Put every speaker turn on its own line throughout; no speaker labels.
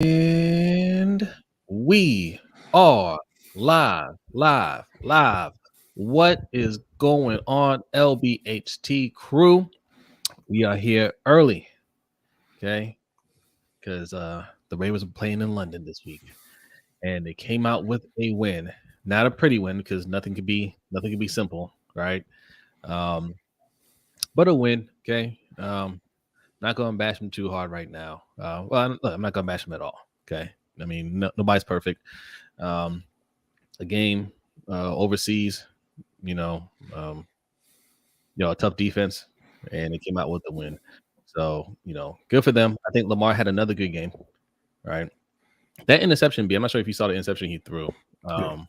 And we are live. What is going on, LBHT crew? We are here early, okay? Because the Ravens are playing in London this week, and they came out with a win. Not a pretty win, because nothing could be simple, right? Um, but a win, okay? Not going to bash them too hard right now. I'm not going to bash them at all, okay? I mean, nobody's perfect. A game overseas, you know, a tough defense, and they came out with the win. So, good for them. I think Lamar had another good game, right? That interception, I'm not sure if you saw the interception he threw. I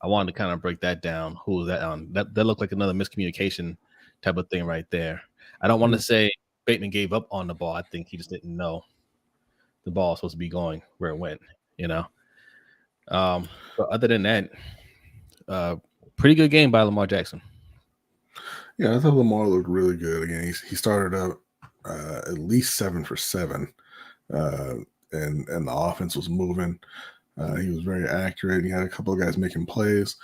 wanted to kind of break that down. Who was that on? That looked like another miscommunication type of thing right there. I don't want to say Bateman gave up on the ball. I think he just didn't know the ball was supposed to be going where it went, But other than that, pretty good game by Lamar Jackson.
Yeah, I thought Lamar looked really good again. He started out at least 7 for 7, and the offense was moving. He was very accurate. He had a couple of guys making plays.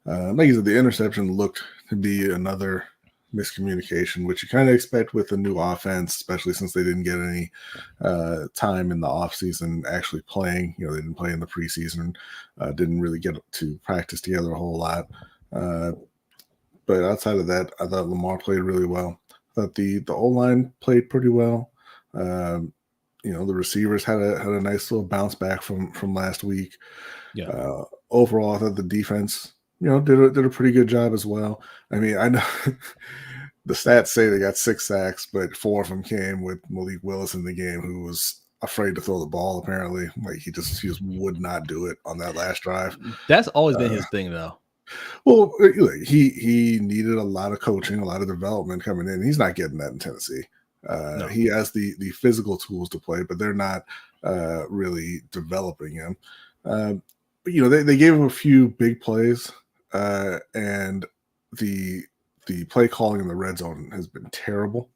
Like you said, the interception looked to be another miscommunication, which you kind of expect with the new offense, especially since they didn't get any time in the offseason actually playing. They didn't play in the preseason, didn't really get to practice together a whole lot. But outside of that, I thought Lamar played really well. I thought the O-line played pretty well. The receivers had a nice little bounce back from last week.
Yeah.
Overall, I thought the defense, did a pretty good job as well. I mean, I know the stats say they got 6 sacks, but 4 of them came with Malik Willis in the game, who was afraid to throw the ball. Apparently, like he just would not do it on that last drive.
That's always been his thing, though.
Well, he needed a lot of coaching, a lot of development coming in. He's not getting that in Tennessee. No. He has the physical tools to play, but they're not really developing him. But they gave him a few big plays, and the play calling in the red zone has been terrible.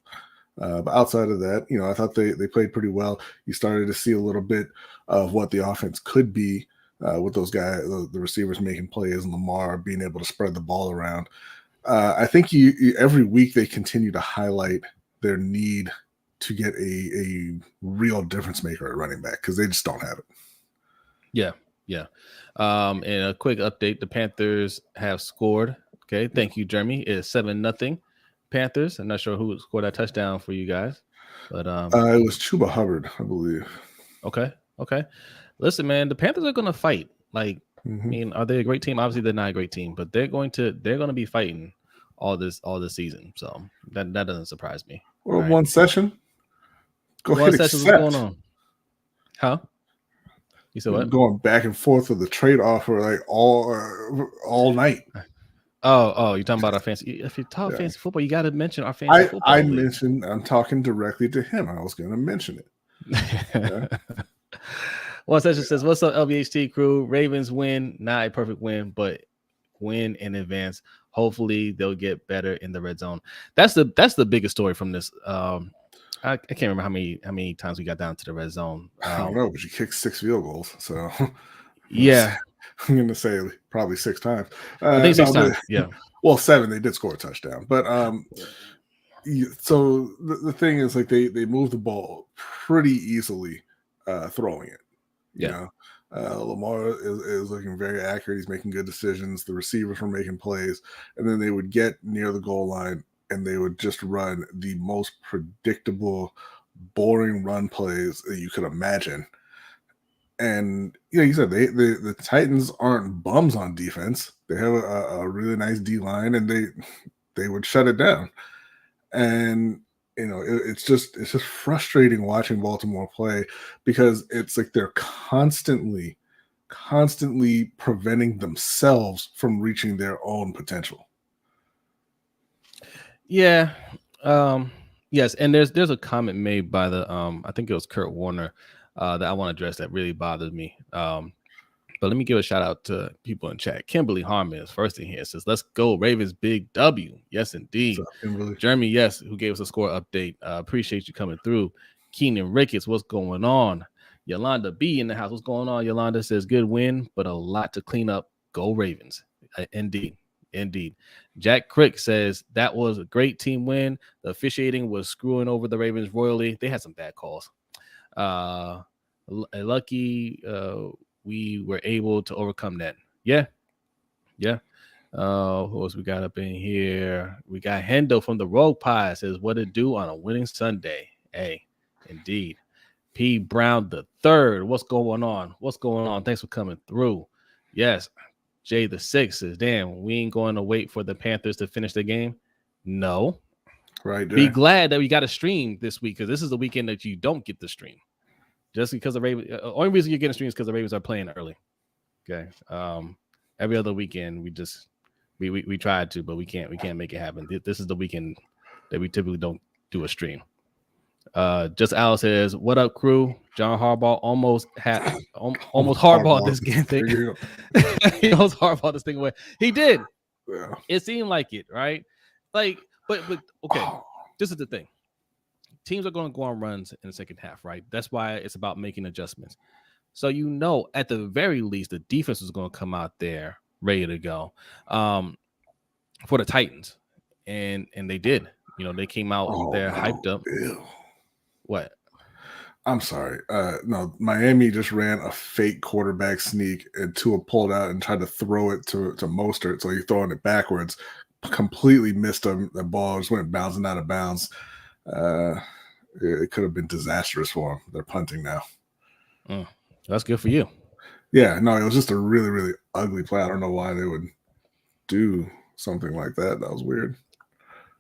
But outside of that, I thought they played pretty well. You started to see a little bit of what the offense could be. With those guys, the receivers making plays, and Lamar being able to spread the ball around. I think every week they continue to highlight their need to get a real difference maker at running back, because they just don't have it.
Yeah. And a quick update: the Panthers have scored. Okay, thank you, Jeremy. It's 7-0 Panthers. I'm not sure who scored that touchdown for you guys, but
it was Chuba Hubbard, I believe.
Okay. Listen, man, the Panthers are going to fight. Like, I mean, are they a great team? Obviously, they're not a great team, but they're going to be fighting all this season. So that doesn't surprise me.
Well, right? One session.
One session. What's going on? Huh? You said what?
Going back and forth with the trade offer like all night.
Oh, you're talking about our fancy. If you talk fancy football, you got to mention our fancy football.
I'm talking directly to him. I was going to mention it.
One session says, "What's up, LBHT crew? Ravens win, not a perfect win, but win in advance. Hopefully, they'll get better in the red zone." That's the biggest story from this. I can't remember how many times we got down to the red zone.
I don't know, but you kicked 6 field goals, so
yeah,
I'm going to say probably 6 times.
I think 6 times. Yeah.
Well, 7. They did score a touchdown, but so the thing is, like they moved the ball pretty easily, throwing it. Lamar is looking very accurate. He's making good decisions. The receivers were making plays, and then they would get near the goal line and they would just run the most predictable, boring run plays that you could imagine. And you said the Titans aren't bums on defense. They have a really nice D line, and they would shut it down. And it's just frustrating watching Baltimore play, because it's like they're constantly preventing themselves from reaching their own potential.
Yeah. Yes, and there's a comment made by the I think it was Kurt Warner that I want to address that really bothers me. But let me give a shout out to people in chat. Kimberly Harmon is first in here. It says, "Let's go Ravens, big W." Yes, indeed. Jeremy, yes, who gave us a score update. Appreciate you coming through. Keenan Ricketts, what's going on? Yolanda B in the house. What's going on? Yolanda says good win, but a lot to clean up. Go Ravens. Indeed. Jack Crick says that was a great team win. The officiating was screwing over the Ravens royally. They had some bad calls. Lucky we were able to overcome that. Yeah. Who else we got up in here? We got Hendo from the Rogue Pie says, what it do on a winning Sunday? Hey, indeed. P. Brown the third. What's going on? Thanks for coming through. Yes. Jay the sixth says, damn, we ain't going to wait for the Panthers to finish the game. No.
Right. Jay.
Be glad that we got a stream this week, because this is the weekend that you don't get the stream. Just because the Ravens, only reason you're getting a stream is because the Ravens are playing early. Okay. Every other weekend we tried to, but we can't make it happen. This is the weekend that we typically don't do a stream. Just Al says, what up, crew? John Harbaugh almost hardballed this game thing. He almost hardballed this thing away. He did.
Yeah.
It seemed like it, right? Like, but okay. This is the thing. Teams are going to go on runs in the second half, right? That's why it's about making adjustments. So at the very least, the defense is going to come out there ready to go for the Titans, and they did. They came out there hyped up.
Ew.
What?
I'm sorry. No, Miami just ran a fake quarterback sneak, and Tua pulled out and tried to throw it to Mostert. So he's throwing it backwards, completely missed him. The ball just went bouncing out of bounds. It could have been disastrous for them. They're punting now.
That's good for you.
Yeah, no, it was just a really, really ugly play. I don't know why they would do something like that. That was weird.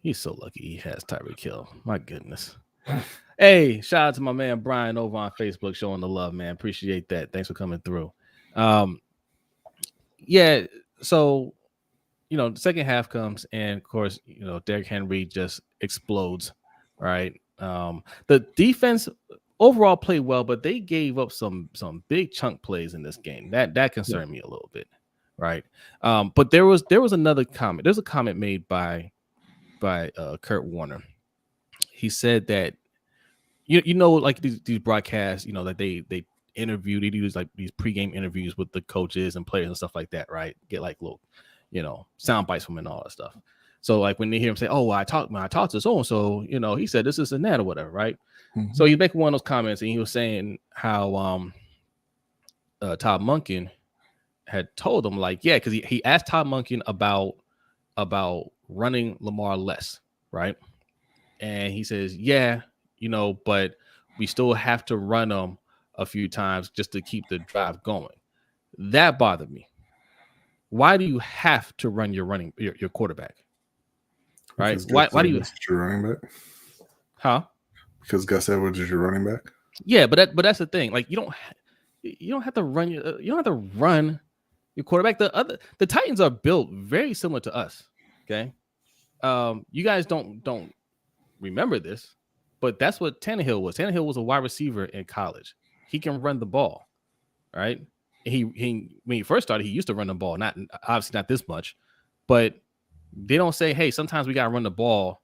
He's so lucky he has Tyreek Hill. My goodness. Hey, shout out to my man Brian over on Facebook showing the love, man. Appreciate that. Thanks for coming through. Yeah, so the second half comes, and of course, Derrick Henry just explodes, right? The defense overall played well, but they gave up some big chunk plays in this game. That concerned me a little bit, right? But there was another comment. There's a comment made by Kurt Warner. He said that like these broadcasts, that they interview, they do like these pregame interviews with the coaches and players and stuff like that, right? Get like little, sound bites from him and all that stuff. So like when they hear him say, "Oh, well, I talked to so and so, he said this and that or whatever," right? Mm-hmm. So he's making one of those comments, and he was saying how Todd Monken had told him, like, yeah, because he asked Todd Monken about running Lamar less, right? And he says, yeah, but we still have to run them a few times just to keep the drive going. That bothered me. Why do you have to run your quarterback? Right? Why do you?
Your running back?
Huh?
Because Gus Edwards is your running back.
Yeah, but that's the thing. Like you don't have to run your quarterback. The Titans are built very similar to us. Okay, you guys don't remember this, but that's what Tannehill was. Tannehill was a wide receiver in college. He can run the ball, right? He when he first started, he used to run the ball. Not obviously not this much, but they don't say, hey, sometimes we got to run the ball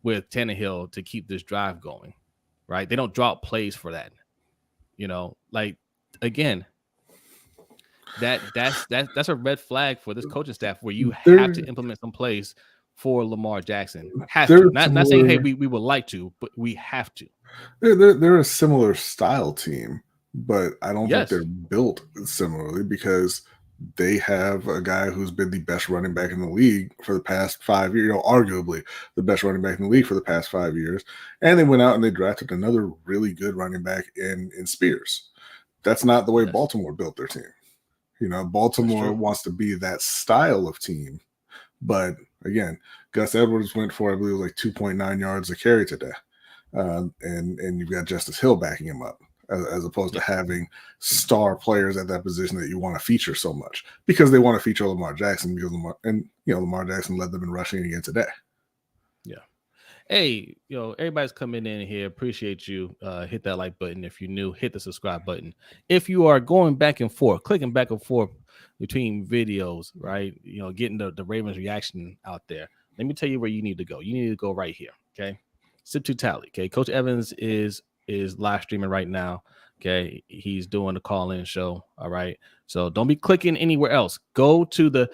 with Tannehill to keep this drive going, right? They don't drop plays for that. Like, again, that's a red flag for this coaching staff where you have to implement some plays for Lamar Jackson. Have to. Not saying, hey, we would like to, but we have to.
They're a similar style team, but I don't think they're built similarly because they have a guy who's been the best running back in the league for the past 5 years, arguably the best running back in the league for the past 5 years. And they went out and they drafted another really good running back in Spears. That's not the way Baltimore built their team. Baltimore wants to be that style of team. But again, Gus Edwards went for, I believe, like 2.9 yards a carry today. And you've got Justice Hill backing him up. As opposed to having star players at that position that you want to feature so much because they want to feature Lamar Jackson because Lamar Jackson led them in rushing again today.
Yeah. Hey, everybody's coming in here. Appreciate you. Hit that like button. If you're new, hit the subscribe button. If you are going back and forth, clicking back and forth between videos, right? Getting the Ravens reaction out there. Let me tell you where you need to go. You need to go right here. Okay. Sip to Tally. Okay. Coach Evans is live streaming right now. Okay, he's doing the call-in show. All right, so don't be clicking anywhere else. Go to the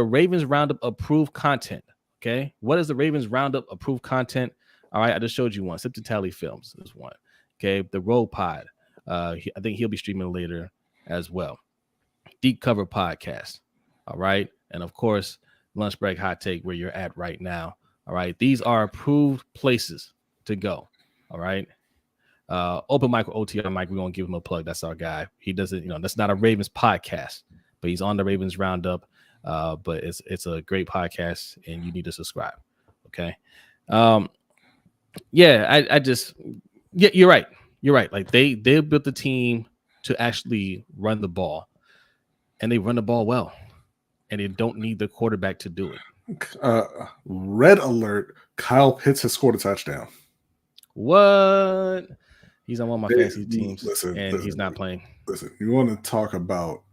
Ravens Roundup approved content. Okay, what is the Ravens Roundup approved content? All right, I just showed you one. Sip to Tally Films is one. Okay, the Road Pod. I think he'll be streaming later as well. Deep Cover Podcast. All right, and of course, Lunch Break Hot Take, where you're at right now. All right, these are approved places to go. All right. Open Mic or OTR Mike, we're gonna give him a plug. That's our guy. He doesn't, that's not a Ravens podcast, but he's on the Ravens Roundup. But it's a great podcast, and you need to subscribe. Okay. I just you're right. You're right. Like they built the team to actually run the ball, and they run the ball well, and they don't need the quarterback to do it.
Red alert! Kyle Pitts has scored a touchdown.
What? He's on one of my fantasy teams, and he's not playing.
Listen, you want to talk about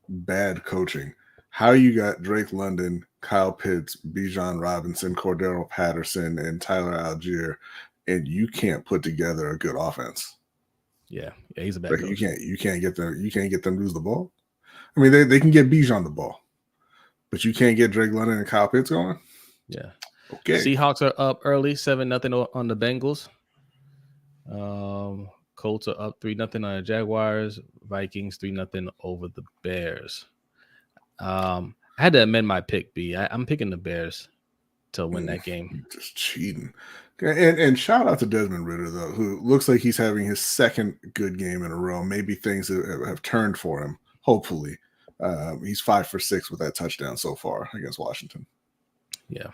bad coaching? How you got Drake London, Kyle Pitts, Bijan Robinson, Cordero Patterson, and Tyler Algier, and you can't put together a good offense?
Yeah, he's a bad coach.
You can't get them to lose the ball. I mean, they can get Bijan the ball, but you can't get Drake London and Kyle Pitts going.
Yeah.
Okay.
Seahawks are up early, 7-0 on the Bengals. Colts are up 3-0 on the Jaguars. Vikings 3-0 over the Bears. I had to amend my pick, B. I'm picking the Bears to win that game.
Just cheating. And shout out to Desmond Ridder, though, who looks like he's having his second good game in a row. Maybe things have turned for him, hopefully. He's 5 for 6 with that touchdown so far against Washington.
Yeah.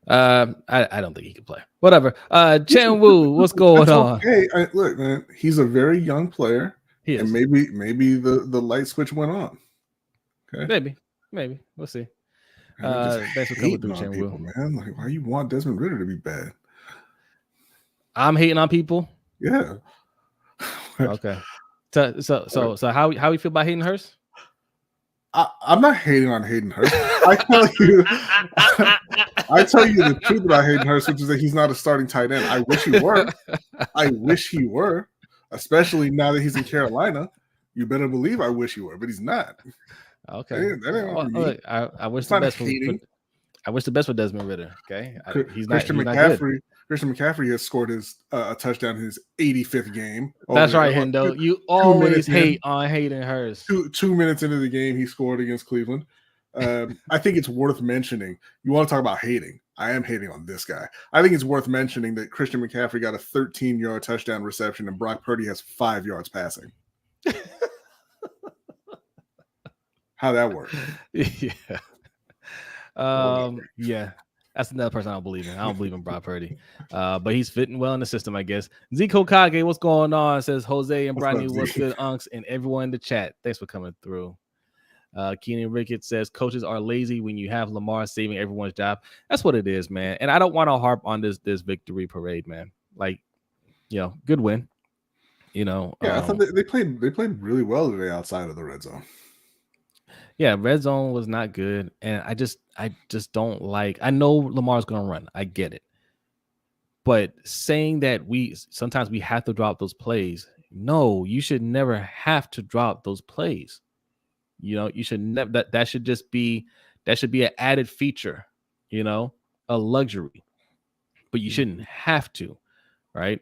I don't think he can play. Whatever. Chen Wu, what's going on?
Hey, look, man, he's a very young player.
He is.
And maybe the light switch went on. Okay.
Maybe. We'll see.
Thanks for coming through, Chen Wu. Man, like, why you want Desmond Ridder to be bad?
I'm hating on people.
Yeah.
Okay. So how you feel about Hayden Hurst?
I'm not hating on Hayden Hurst. I tell you the truth about Hayden Hurst, which is that he's not a starting tight end. I wish he were. Especially now that he's in Carolina. You better believe I wish he were, but he's not.
Okay. I wish the best. I wish the best for Desmond Ridder. Okay.
Christian McCaffrey has scored a touchdown in his 85th game.
That's right, Hendo. You always hate on Hayden Hurst.
2 minutes into the game, he scored against Cleveland. I think it's worth mentioning. You want to talk about hating? I am hating on this guy. I think it's worth mentioning that Christian McCaffrey got a 13-yard touchdown reception, and Brock Purdy has 5 yards passing. How that work?
Yeah. Yeah. That's another person I don't believe in. I don't believe in Brock Purdy. But he's fitting well in the system, I guess. Zico Kage, what's going on? Says Jose and Brodny, what's good, Unks, and everyone in the chat. Thanks for coming through. Keenan Ricketts says coaches are lazy when you have Lamar saving everyone's job. That's what it is, man. And I don't want to harp on this victory parade, man. Like, good win.
Yeah, I thought they played really well today outside of the red zone.
Yeah, red zone was not good, and I just don't like. I know Lamar's going to run. I get it, but saying that sometimes we have to drop those plays. No, you should never have to drop those plays. You should never. That should just be an added feature. A luxury, but you shouldn't have to, right?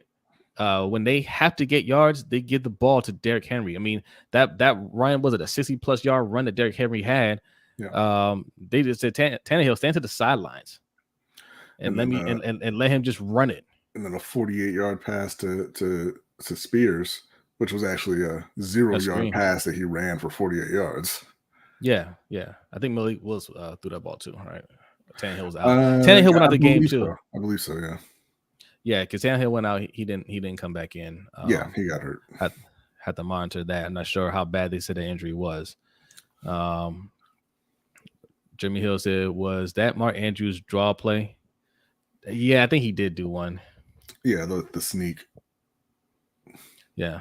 When they have to get yards, they give the ball to Derrick Henry. I mean, that run, was it a 60+ yard run that Derrick Henry had? Yeah. They just said Tannehill, stand to the sidelines and let him just run it.
And then a 48-yard pass to Spears, which was actually a 0-yard pass that he ran for 48 yards.
Yeah. I think Malik Willis threw that ball too, right? Tannehill was out. Tannehill went out the game too.
I believe so, yeah.
Yeah, because Tannehill went out. He didn't come back in.
Yeah, he got hurt.
Had to monitor that. I'm not sure how bad they said the injury was. Jimmy Hill said, was that Mark Andrews draw play? Yeah, I think he did do one.
Yeah, the sneak.
Yeah.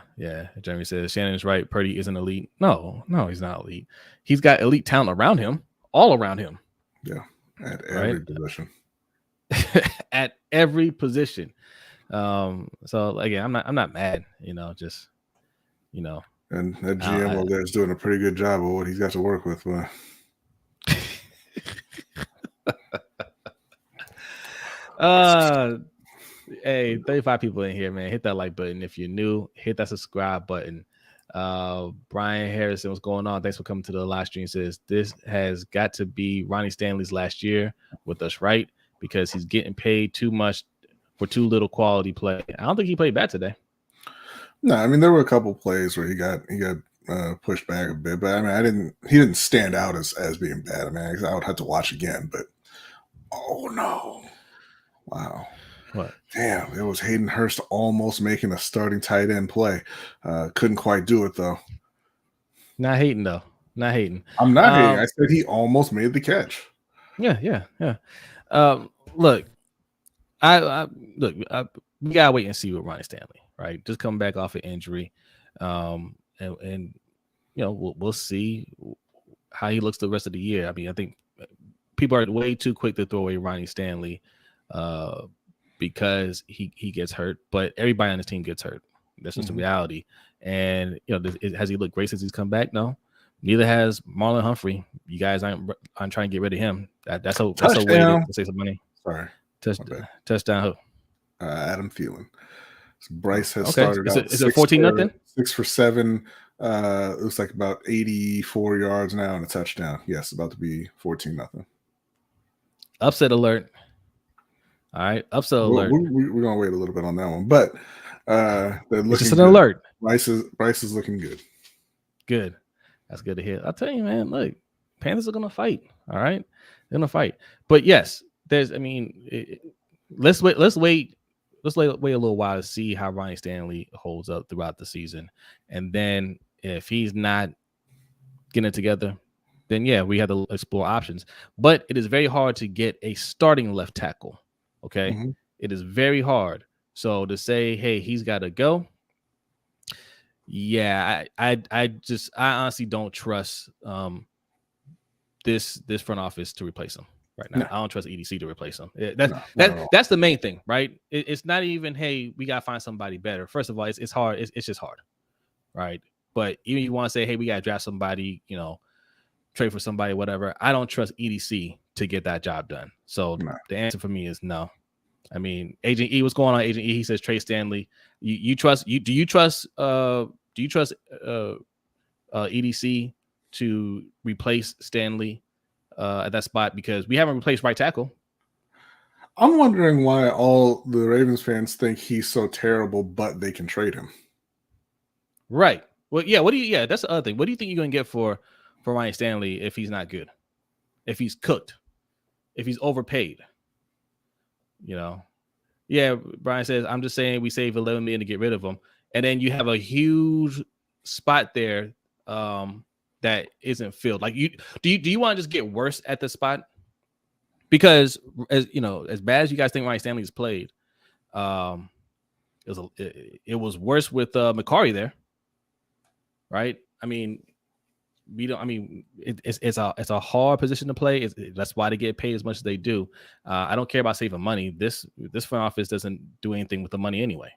Jeremy says, Shannon's right. Purdy isn't elite. No, he's not elite. He's got elite talent around him, all around him.
Yeah, at every position.
At every position. So again, I'm not mad, just
And that GM over there is doing a pretty good job of what he's got to work with.
Hey, 35 people in here, man. Hit that like button if you're new. Hit that subscribe button. Brian Harrison, what's going on? Thanks for coming to the live stream. Says this has got to be Ronnie Stanley's last year with us, right? Because he's getting paid too much for too little quality play. I don't think he played bad today.
No, I mean there were a couple plays where he got pushed back a bit, but I mean he didn't stand out as being bad. I mean I would have to watch again, but oh no, wow.
What?
Damn, it was Hayden Hurst almost making a starting tight end play. Couldn't quite do it though.
Not hating though. Not hating.
I'm not hating. I said he almost made the catch.
Yeah. Look, we gotta wait and see with Ronnie Stanley, right? Just coming back off an injury, and we'll see how he looks the rest of the year. I mean, I think people are way too quick to throw away Ronnie Stanley, because he gets hurt, but everybody on his team gets hurt. That's just the reality. And has he looked great since he's come back? No. Neither has Marlon Humphrey. You guys aren't trying to get rid of him. That's a way to save some money.
Sorry.
Touchdown who?
Adam Thielen. So Bryce has started out.
Is it 14-0?
6 for 7. It looks like about 84 yards now and a touchdown. Yes, about to be 14-0.
Upset alert. All right, upset alert.
We're gonna wait a little bit on that one, but
it's just an alert.
Bryce is looking good.
Good. That's good to hear. I'll tell you, man. Look, Panthers are gonna fight. All right, they're gonna fight. But yes, let's wait a little while to see how Ronnie Stanley holds up throughout the season, and then if he's not getting it together, then yeah, we have to explore options. But it is very hard to get a starting left tackle. Okay, It is very hard. So to say, hey, he's got to go. Yeah, I honestly don't trust this front office to replace him right now. No. I don't trust EDC to replace him. That's the main thing, right? It's not even, hey, we gotta find somebody better. First of all, it's hard. It's just hard, right? But even if you want to say, hey, we gotta draft somebody, trade for somebody, whatever. I don't trust EDC to get that job done. So the answer for me is no. I mean, Agent E, what's going on? Agent E, he says Trey Stanley. Do you trust EDC to replace Stanley at that spot? Because we haven't replaced right tackle.
I'm wondering why all the Ravens fans think he's so terrible, but they can trade him.
Right. Well, yeah. That's the other thing. What do you think you're going to get for Ronnie Stanley if he's not good, if he's cooked, if he's overpaid? Yeah. Brian says, I'm just saying we save $11 million to get rid of him, and then you have a huge spot there that isn't filled. Like, do you want to just get worse at the spot? Because as bad as you guys think Ronnie Stanley's played, it was worse with McCarry there, right? I mean, it's a hard position to play. That's why they get paid as much as they do. I don't care about saving money. This front office doesn't do anything with the money anyway.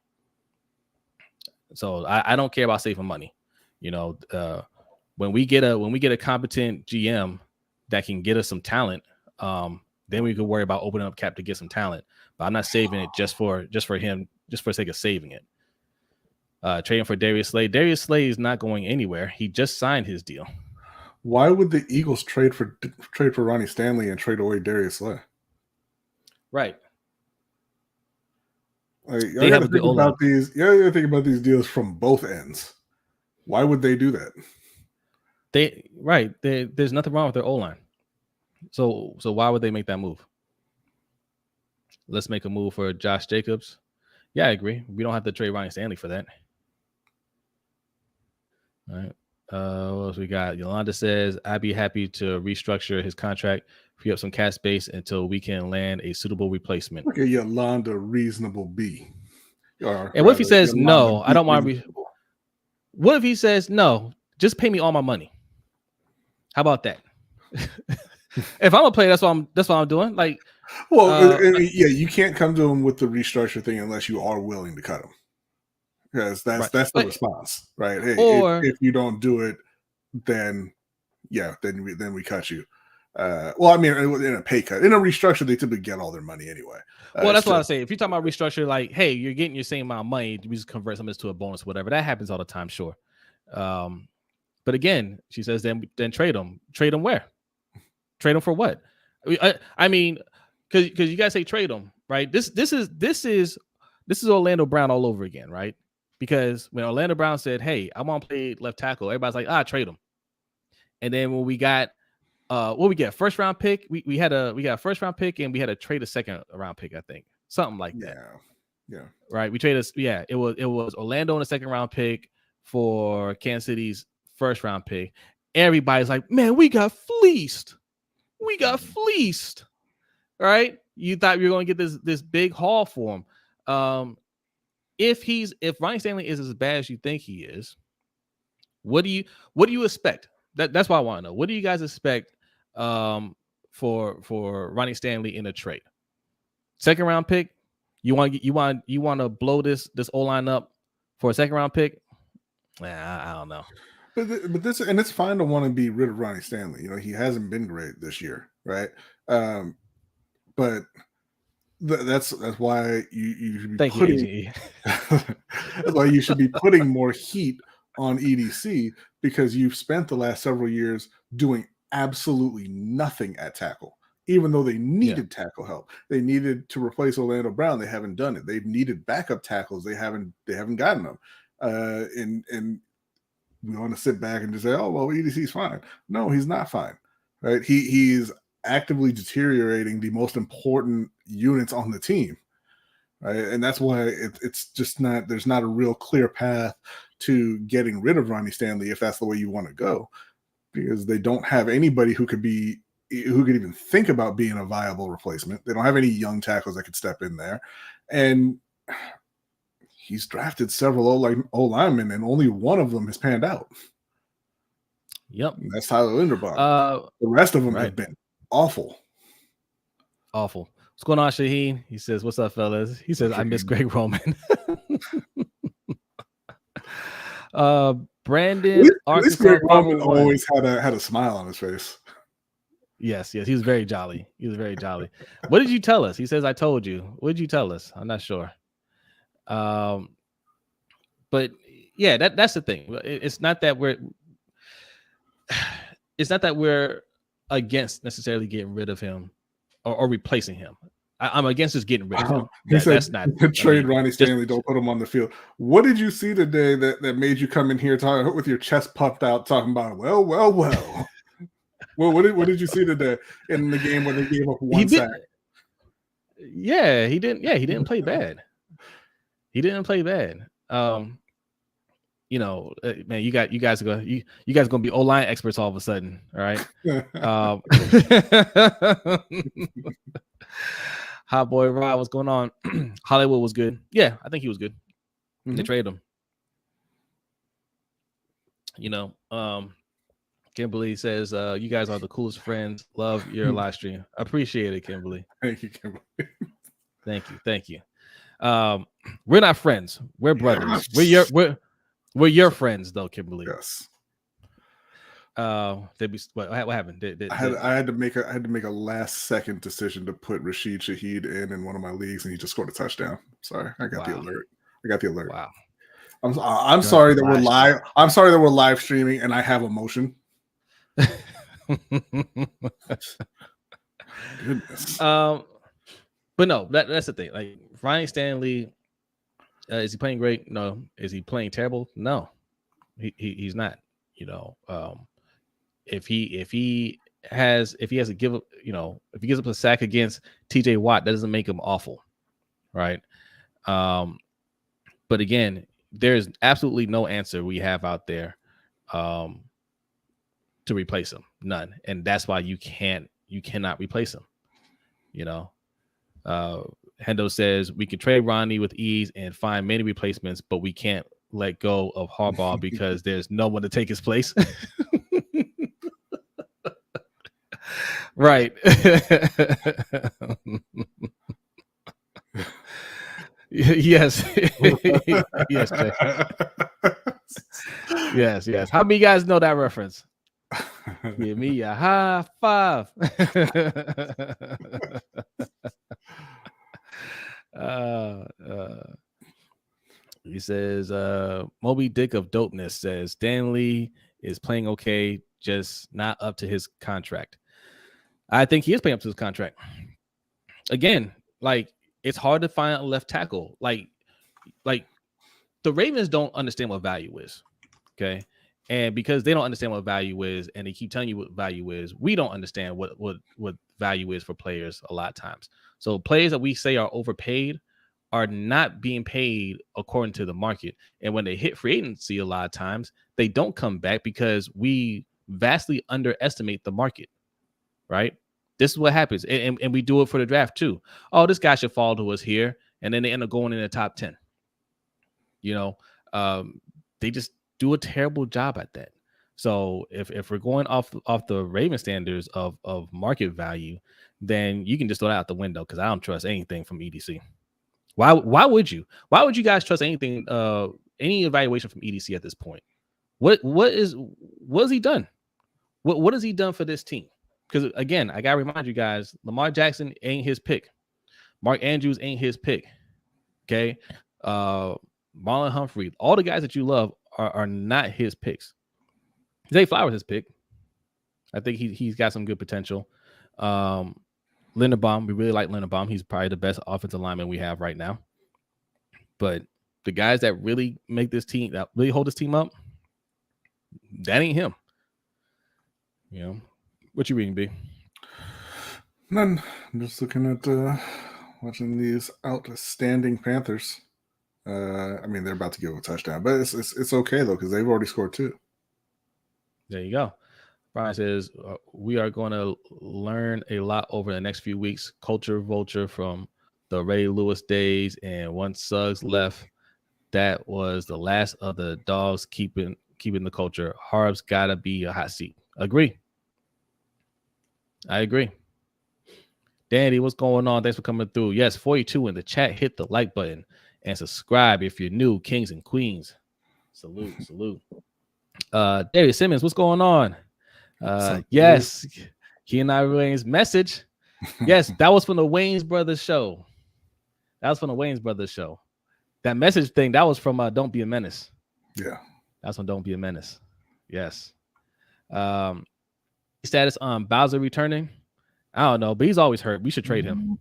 So I don't care about saving money. When we get a competent GM that can get us some talent, then we could worry about opening up cap to get some talent. But I'm not saving it just for him, just for the sake of saving it. Trading for Darius Slay. Darius Slay is not going anywhere. He just signed his deal.
Why would the Eagles trade for Ronnie Stanley and trade away Darius Slay?
Right.
You got to think about these. You got to think about these deals from both ends. Why would they do that?
There's nothing wrong with their O-line. So why would they make that move? Let's make a move for Josh Jacobs. Yeah, I agree. We don't have to trade Ronnie Stanley for that. All right. What else we got? Yolanda says, I'd be happy to restructure his contract, free up some cap space until we can land a suitable replacement.
Look at Yolanda, reasonable B.
And what if he says, no, I don't want to what if he says, no, just pay me all my money? How about that? If I'm a player, that's what I'm doing. Like,
well, you can't come to him with the restructure thing unless you are willing to cut him. because that's the response, right? Hey,
or
if you don't do it, then we cut you. Well, I mean, in a pay cut, in a restructure, they typically get all their money anyway.
Well, that's what I say. If you're talking about restructure, like, hey, you're getting your same amount of money, we just convert some of this to a bonus, whatever. That happens all the time, sure. But again, she says, then trade them. Trade them where? Trade them for what? I mean, because you guys say trade them, right? This is Orlando Brown all over again, right? Because when Orlando Brown said, "Hey, I want to play left tackle," everybody's like, trade him. And then when we got what we get, first round pick, we got a first round pick and we had to trade a second round pick, I think, something like that.
Yeah.
Right. We traded. Yeah. It was Orlando in a second round pick for Kansas City's first round pick. Everybody's like, man, we got fleeced. We got fleeced. Right. You thought you were going to get this big haul for him. If Ronnie Stanley is as bad as you think he is, what do you expect? That's what I want to know. What do you guys expect for Ronnie Stanley in a trade? Second round pick? You want to blow this O-line up for a second round pick? I don't know.
But this, and it's fine to want to be rid of Ronnie Stanley. You know, he hasn't been great this year, right? But that's why you should be putting that's why you should be putting more heat on EDC, because you've spent the last several years doing absolutely nothing at tackle. Even though they needed tackle help, they needed to replace Orlando Brown. They haven't done it. They've needed backup tackles. They haven't gotten them. And we want to sit back and just say, oh, well, EDC's fine. No, he's not fine. Right? He's actively deteriorating the most important units on the team. Right? And that's why it's just not, there's not a real clear path to getting rid of Ronnie Stanley if that's the way you want to go, because they don't have anybody who could even think about being a viable replacement. They don't have any young tackles that could step in there. And he's drafted several O-linemen, and only one of them has panned out.
Yep.
And that's Tyler Linderbaum. The rest of them have been awful.
Awful. What's going on, Shaheen? He says, what's up, fellas? He says, I miss Greg Roman. Brandon,
at least Greg Roman always had a smile on his face.
Yes, he was very jolly. What did you tell us? He says, I told you. What did you tell us? I'm not sure. But yeah, that's the thing. It's not that we're against necessarily getting rid of him or replacing him. I'm against just getting rid of him. That's not
trade Ronnie Stanley. Don't put him on the field. What did you see today that made you come in here talking with your chest puffed out, talking about well? Well, what did you see today in the game when they gave up one sack?
Yeah, he didn't. Yeah, he didn't play bad. You know, man, you guys are gonna be O-line experts all of a sudden, all right? Hot boy Rod, what's going on? Hollywood was good. Yeah, I think he was good. Mm-hmm. They traded him. You know, Kimberly says, you guys are the coolest friends. Love your live stream. Appreciate it, Kimberly.
Thank you, Kimberly.
Thank you. We're not friends. We're brothers. We're your friends, though, Kimberly.
Yes.
What happened?
I had to make a last second decision to put Rashid Shaheed in one of my leagues, and he just scored a touchdown. Sorry, I got the alert.
Wow.
I'm sorry that we're live. I'm sorry that we're live streaming, and I have emotion. Goodness.
But no, that's the thing. Like Ronnie Stanley, is he playing great? No. Is he playing terrible? No. He's not. You know, if he has to give up, you know, if he gives up a sack against TJ Watt, that doesn't make him awful, right? But again, there's absolutely no answer we have out there to replace him. None. And that's why you cannot replace him. You know, Hendo says we can trade Ronnie with ease and find many replacements, but we can't let go of Harbaugh because there's no one to take his place. Right. Yes. Yes, Jay. Yes. How many guys know that reference? Give me a high five. He says, Moby Dick of Dopeness says Stanley is playing okay, just not up to his contract. I think he is playing up to his contract. Again, like, it's hard to find a left tackle. Like the Ravens don't understand what value is. Okay. And because they don't understand what value is, and they keep telling you what value is, we don't understand what value is for players a lot of times. So players that we say are overpaid are not being paid according to the market. And when they hit free agency, a lot of times they don't come back because we vastly underestimate the market, right? This is what happens. And we do it for the draft too. Oh, this guy should fall to us here. And then they end up going in the top 10. You know, they just do a terrible job at that. So if we're going off the Raven standards of market value, then you can just throw that out the window, because I don't trust anything from EDC. Why would you? Why would you guys trust anything, any evaluation from EDC at this point? What has he done? What has he done for this team? Because again, I gotta remind you guys, Lamar Jackson ain't his pick. Mark Andrews ain't his pick. Okay. Marlon Humphrey, all the guys that you love are not his picks. Zay Flowers his pick. I think he's got some good potential. Linderbaum, we really like Linderbaum. He's probably the best offensive lineman we have right now. But the guys that really make this team, that really hold this team up, that ain't him. You know, what you reading, B?
None. I'm just looking at watching these outstanding Panthers. I mean, they're about to give a touchdown, but it's okay though, because they've already scored 2.
There you go. Brian says, we are going to learn a lot over the next few weeks. Culture vulture from the Ray Lewis days, and once Suggs left, that was the last of the dogs keeping the culture. Harb's got to be a hot seat. Agree. I agree. Danny, what's going on? Thanks for coming through. Yes, 42 in the chat. Hit the like button and subscribe if you're new. Kings and queens. Salute. David Simmons, what's going on? Yes, Keanu Wayne's message. Yes, that was from the Wayans Brothers show. That message thing, that was from Don't Be a Menace.
Yeah,
that's from Don't Be a Menace. Yes. Status on Bowser returning. I don't know, but he's always hurt. We should trade him.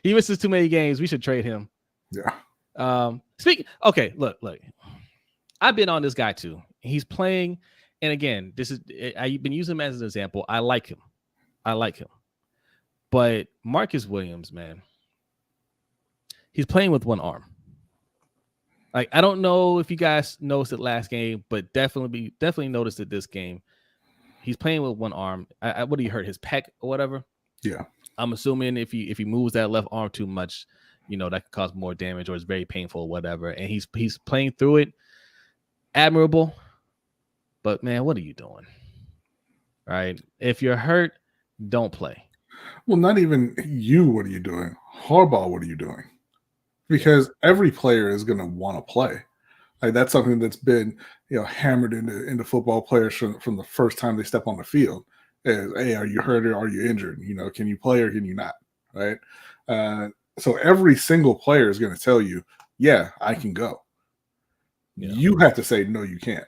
He misses too many games. We should trade him.
Yeah.
Okay, look. I've been on this guy too. He's playing, and again, I've been using him as an example. I like him. But Marcus Williams, man, he's playing with one arm. Like, I don't know if you guys noticed it last game, but definitely noticed it this game. He's playing with one arm. What did he hurt? His pec or whatever?
Yeah.
I'm assuming if he moves that left arm too much, you know, that could cause more damage, or it's very painful or whatever. And he's playing through it. Admirable. But man, what are you doing? Right? If you're hurt, don't play.
Well, not even you. What are you doing? Harbaugh, what are you doing? Because every player is going to want to play. Like, that's something that's been, hammered into football players from the first time they step on the field. Is, hey, are you hurt or are you injured? Can you play or can you not? Right. So every single player is going to tell you, yeah, I can go. Yeah. You have to say, no, you can't.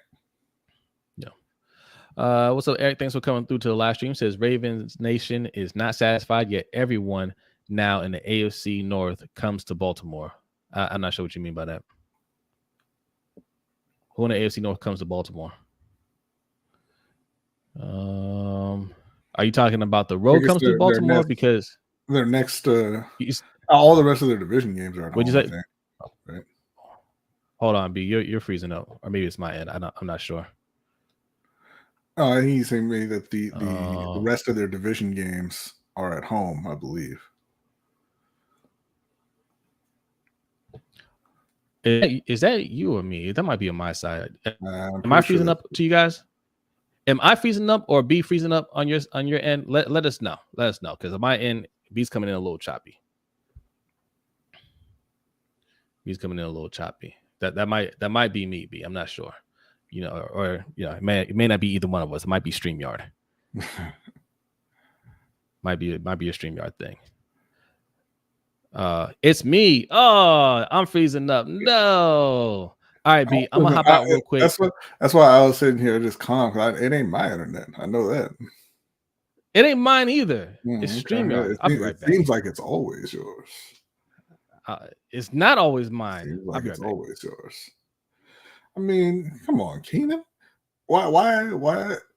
Yeah. What's up, Eric? Thanks for coming through to the live stream. Says Ravens Nation is not satisfied yet. Everyone now in the AFC North comes to Baltimore. I'm not sure what you mean by that. Who in the AFC North comes to Baltimore? Are you talking about the road comes to Baltimore? Because
their next all the rest of their division games are at home.
What'd you say? Right. Hold on, B. You're freezing up, or maybe it's my end. I'm not sure.
Oh, I think he's saying maybe that the rest of their division games are at home, I believe.
Is that you or me? That might be on my side. Am I freezing up to you guys? Am I freezing up or B freezing up on your end? Let us know. Let us know, because on my end B's coming in a little choppy. B's coming in a little choppy. That might be me, B. I'm not sure. Or it may not be either one of us. It might be StreamYard. might be a StreamYard thing. It's me. Oh, I'm freezing up. No. All right, B. I'm gonna hop out real quick.
That's why I was sitting here just calm. It ain't my internet. I know that.
It ain't mine either. It's StreamYard. I'll be right back.
It seems like it's always yours.
It's not always mine.
Seems like it's always yours. I mean, come on, Keenan. Why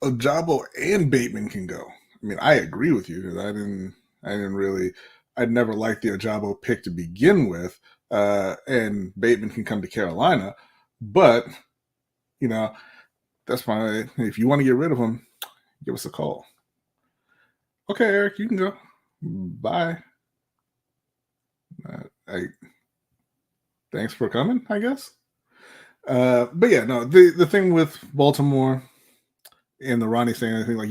Ojabo and Bateman can go? I mean, I agree with you because I'd never liked the Ojabo pick to begin with, and Bateman can come to Carolina, but that's fine. If you want to get rid of him, give us a call. Okay, Eric, you can go. Bye. Thanks for coming, I guess. But yeah, no, the thing with Baltimore and the Ronnie Stanley thing, like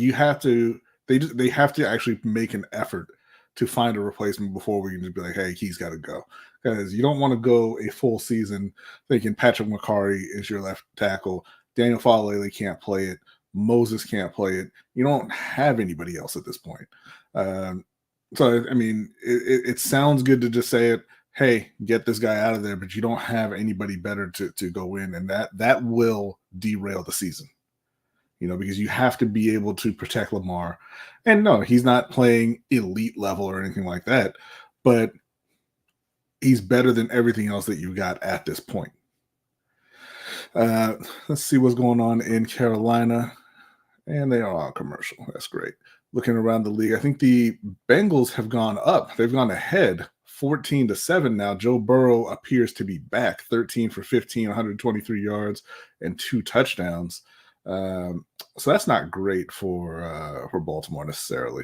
they have to actually make an effort to find a replacement before we can just be like, hey, he's got to go. Because you don't want to go a full season thinking Patrick McCarry is your left tackle. Daniel Falele can't play it. Moses can't play it. You don't have anybody else at this point. So, I mean, it sounds good to just say it, hey, get this guy out of there, but you don't have anybody better to go in, and that will derail the season. Because you have to be able to protect Lamar. And no, he's not playing elite level or anything like that, but he's better than everything else that you got at this point. Let's see what's going on in Carolina. And they are on commercial. That's great. Looking around the league, I think the Bengals have gone up. They've gone ahead 14-7 now. Joe Burrow appears to be back, 13 for 15, 123 yards, and 2 touchdowns. So that's not great for Baltimore necessarily.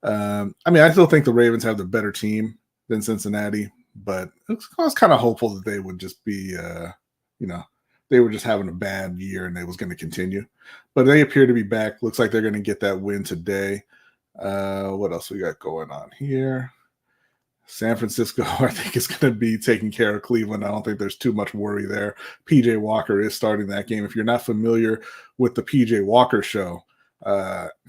I mean, I still think the Ravens have the better team than Cincinnati, but I was kind of hopeful that they would just be, they were just having a bad year and they was going to continue. But they appear to be back. Looks like they're going to get that win today. What else we got going on here? San Francisco, I think, is going to be taking care of Cleveland. I don't think there's too much worry there. PJ Walker is starting that game. If you're not familiar with the PJ Walker show,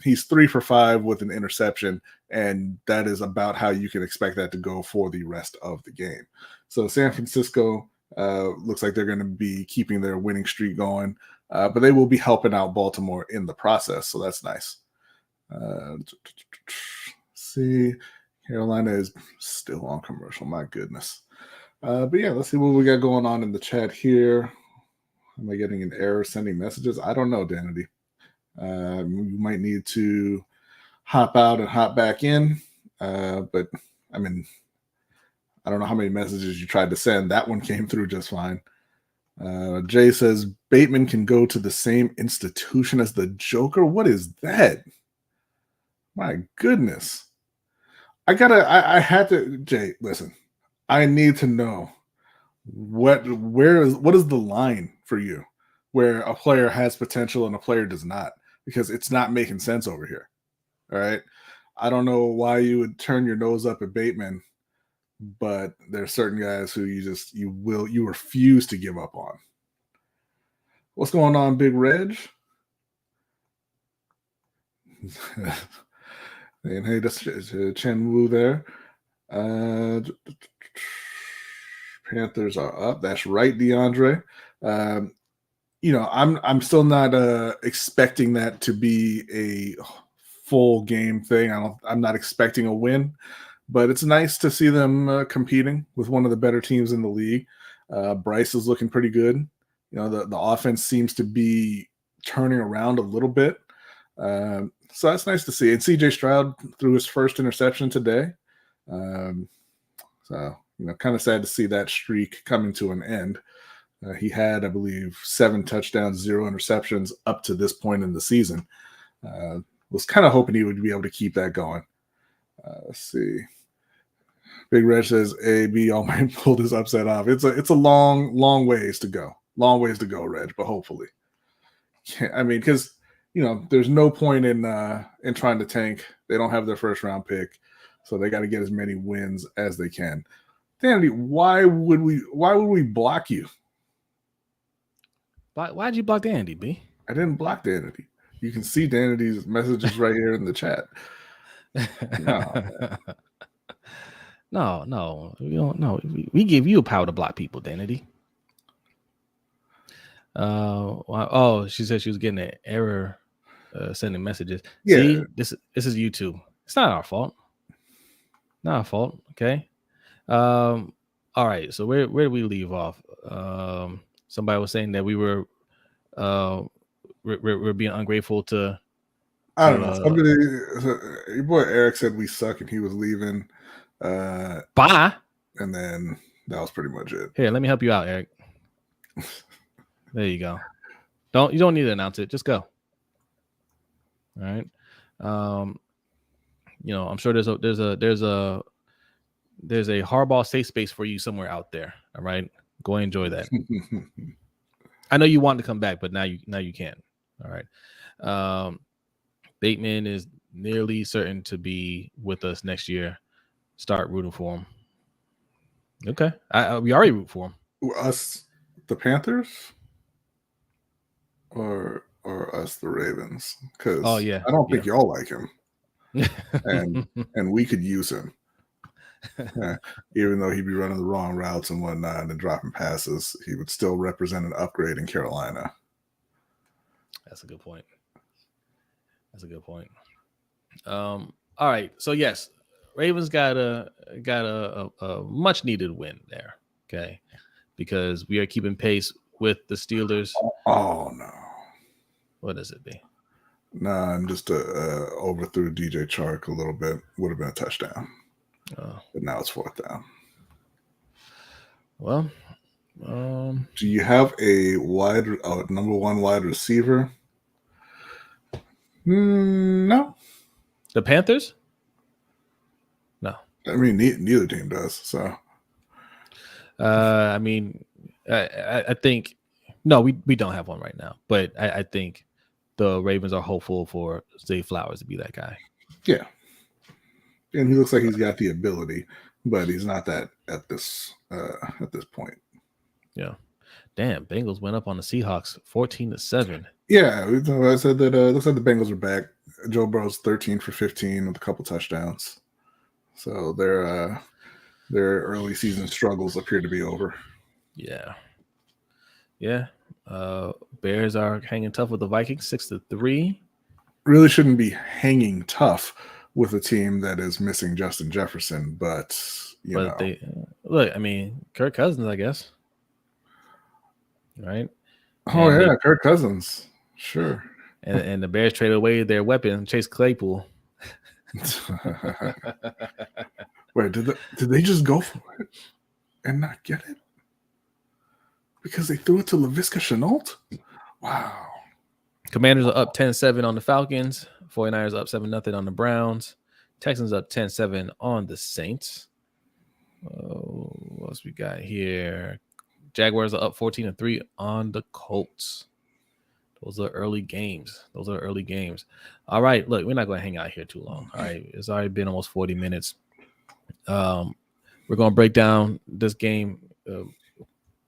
he's 3 for 5 with an interception, and that is about how you can expect that to go for the rest of the game. So San Francisco looks like they're going to be keeping their winning streak going, but they will be helping out Baltimore in the process, so that's nice. See, Carolina is still on commercial. My goodness. But yeah, let's see what we got going on in the chat here. Am I getting an error sending messages? I don't know, Danity. You might need to hop out and hop back in. But I mean, I don't know how many messages you tried to send. That one came through just fine. Jay says Bateman can go to the same institution as the Joker. What is that? My goodness. I had to, Jay, listen, I need to know what is the line for you where a player has potential and a player does not, because it's not making sense over here. All right. I don't know why you would turn your nose up at Bateman, but there are certain guys who you refuse to give up on. What's going on, Big Reg? And hey, that's Chen Wu there. Panthers are up. That's right, DeAndre. I'm still not expecting that to be a full game thing. I'm not expecting a win, but it's nice to see them competing with one of the better teams in the league. Bryce is looking pretty good. The offense seems to be turning around a little bit. So that's nice to see. And CJ Stroud threw his first interception today. So, kind of sad to see that streak coming to an end. He had, I believe, 7 touchdowns, 0 interceptions up to this point in the season. Was kind of hoping he would be able to keep that going. Let's see. Big Reg says AB all might pull this upset off. It's a long ways to go. Long ways to go, Reg, but hopefully. I mean, because there's no point in trying to tank. They don't have their first round pick. So they got to get as many wins as they can. Danny, why would we block you?
Why'd you block Danny, B?
I didn't block Danny. You can see Danny's messages right here in the chat.
No, we don't. No, we give you power to block people, Danny. She said she was getting an error sending messages.
Yeah.
See, this is YouTube. It's not our fault. Not our fault. Okay. All right. So where did we leave off? Somebody was saying that we were we're being ungrateful to.
I don't know. Your boy Eric said we suck and he was leaving.
Bye.
And then that was pretty much it.
Here, let me help you out, Eric. There you go. You don't need to announce it. Just go. All right. I'm sure there's a hardball safe space for you somewhere out there. All right. Go enjoy that. I know you want to come back, but now you can't. All right. Bateman is nearly certain to be with us next year. Start rooting for him. Okay. We already root for him.
Us, the Panthers, or us, the Ravens? Because I don't think y'all like him, and we could use him. Even though he'd be running the wrong routes and whatnot and dropping passes, he would still represent an upgrade in Carolina.
That's a good point. All right. So yes, Ravens got a much needed win there. Okay, because we are keeping pace with the Steelers.
Oh no!
What is it be?
Nah, I'm just overthrew DJ Chark a little bit. Would have been a touchdown. But now it's 4th down.
Well,
do you have a number 1 wide receiver? No.
The Panthers? No.
I mean, neither team does. So,
I mean, I think no, we don't have one right now. But I think the Ravens are hopeful for Zay Flowers to be that guy.
Yeah. And he looks like he's got the ability, but he's not that at this point.
Yeah. Damn, Bengals went up on the Seahawks 14-7.
Yeah, I said that looks like the Bengals are back. Joe Burrow's 13 for 15 with a couple touchdowns. So their early season struggles appear to be over.
Yeah. Yeah. Bears are hanging tough with the Vikings 6-3.
Really shouldn't be hanging tough with a team that is missing Justin Jefferson, but you know.
They look, I mean, Kirk Cousins, I guess. Right?
Oh, and Kirk Cousins. Sure.
And the Bears traded away their weapon, Chase Claypool.
Wait, did they just go for it and not get it? Because they threw it to Laviska Shenault? Wow.
Commanders are up 10-7 on the Falcons. 49ers up 7-0 on the Browns. Texans up 10-7 on the Saints. What else we got here? Jaguars are up 14-3 on the Colts. Those are early games. All right, look, we're not going to hang out here too long. All right, it's already been almost 40 minutes. We're going to break down this game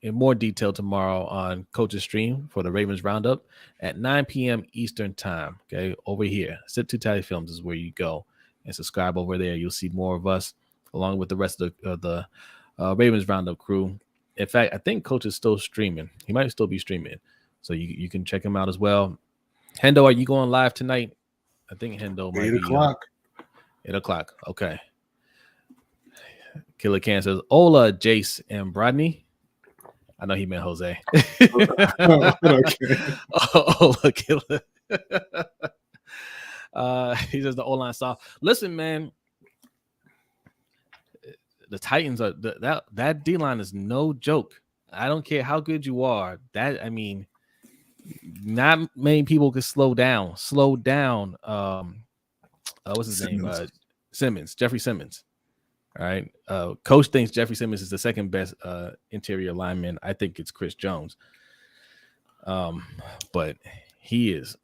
in more detail tomorrow on Coach's Stream for the Ravens Roundup at 9 p.m. Eastern Time. Okay, over here. Sit to Tally Films is where you go and subscribe over there. You'll see more of us along with the rest of the Ravens Roundup crew. In fact, I think Coach is still streaming. He might still be streaming, so you can check him out as well. Hendo, are you going live tonight? I think Hendo might
8
be
o'clock.
8 o'clock. Okay. Killer Can says, Ola, Jace, and Brodny. I know he meant Jose.
Okay.
Ola, Killer. He says the O-line soft. Listen, man. The Titans are that D-line is no joke. I don't care how good you are. Not many people can slow down. What's his name? Simmons, Jeffrey Simmons. All right. Coach thinks Jeffrey Simmons is the second best interior lineman. I think it's Chris Jones. But he's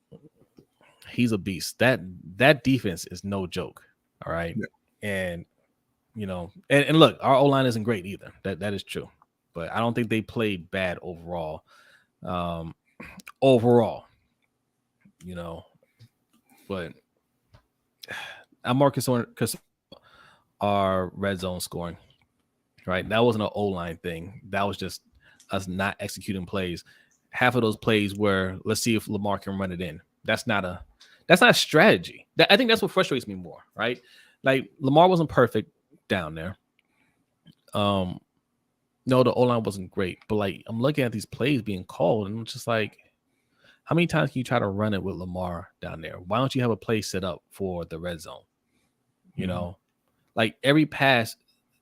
a beast. That defense is no joke. All right. Yeah. And and look, our O-line isn't great either. That is true, but I don't think they played bad overall. But I'm more concerned because our red zone scoring, right? That wasn't an O-line thing. That was just us not executing plays. Half of those plays were, let's see if Lamar can run it in. That's not a strategy. I think that's what frustrates me more, right? Like Lamar wasn't perfect down there. No, the O-line wasn't great, but like I'm looking at these plays being called, and I'm just like, how many times can you try to run it with Lamar down there? Why don't you have a play set up for the red zone? Like every pass,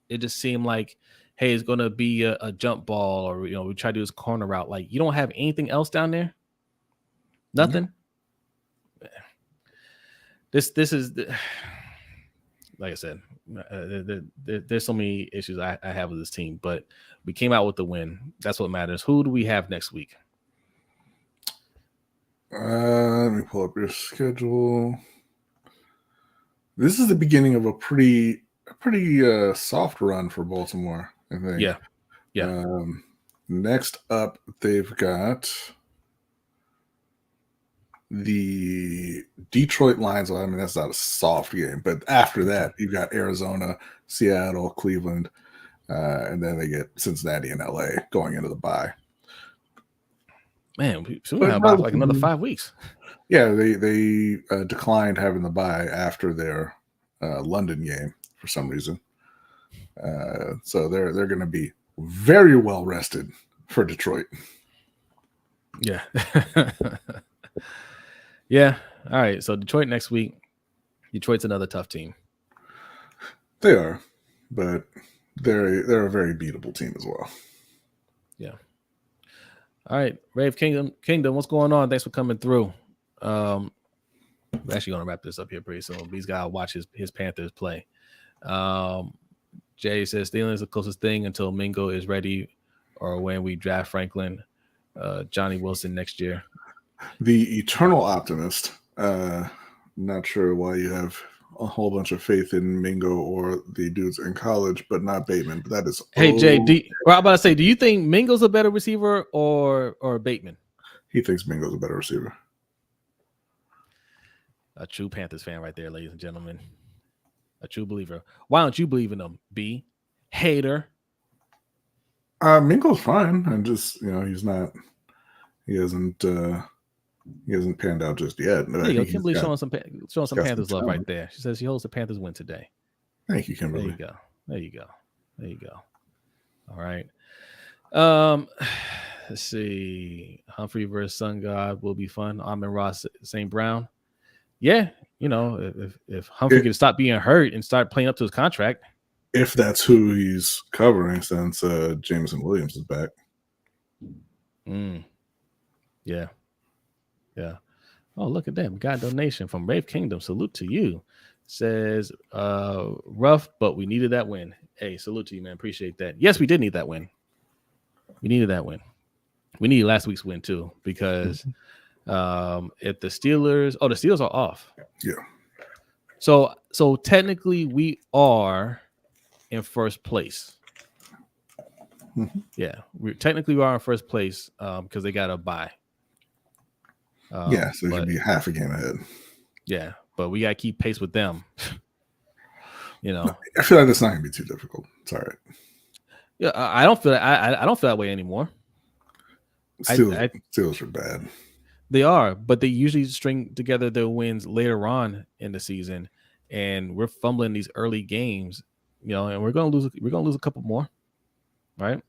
it just seemed like, hey, it's gonna be a jump ball, or we try to do this corner route. Like you don't have anything else down there. Nothing. This is like I said, there's so many issues I have with this team, but we came out with the win. That's what matters. Who do we have next week?
Let me pull up your schedule. This is the beginning of a pretty soft run for Baltimore, I think.
Yeah.
Next up, they've got the Detroit Lions. Well, I mean, that's not a soft game, but after that, you've got Arizona, Seattle, Cleveland, and then they get Cincinnati and LA going into the bye.
Man, we have about like another 5 weeks.
Yeah, they declined having the bye after their London game for some reason. So they're going to be very well rested for Detroit.
Yeah. Yeah. All right. So Detroit next week. Detroit's another tough team.
They are, but they're a very beatable team as well.
Yeah. All right, Rave Kingdom, what's going on? Thanks for coming through. We're actually going to wrap this up here pretty soon. He's got to watch his Panthers play. Jay says Stealing is the closest thing until Mingo is ready, or when we draft Franklin, Johnny Wilson next year.
The eternal optimist. Not sure why you have a whole bunch of faith in Mingo or the dudes in college, but not Bateman. But that is
Jay. I'm about to say, do you think Mingo's a better receiver or Bateman?
He thinks Mingo's a better receiver.
A true Panthers fan right there, ladies and gentlemen. A true believer. Why don't you believe in him, B? Hater.
Mingo's fine. And just, he hasn't panned out just yet.
There you go. Kimberly showing some Panthers love right there. She says she hopes the Panthers win today.
Thank you, Kimberly.
There you go. All right. Let's see. Humphrey versus Sun God will be fun. Amon-Ra St. Brown. Yeah, if Humphrey could stop being hurt and start playing up to his contract.
If that's who he's covering since Jameson Williams is back.
Yeah. Oh, look at that. We got a donation from Rave Kingdom. Salute to you. Says, rough, but we needed that win. Hey, salute to you, man. Appreciate that. Yes, we did need that win. We needed last week's win, too, because if the Steelers are off.
Yeah.
So technically we are in first place.
Mm-hmm.
Yeah, we are in first place because they got a bye.
So it should be half a game ahead.
Yeah, but we got to keep pace with them.
I feel like that's not going to be too difficult. It's all right.
Yeah, I don't feel I don't feel that way anymore.
Steelers are bad.
They are, but they usually string together their wins later on in the season, and we're fumbling these early games, and we're gonna lose a couple more, right?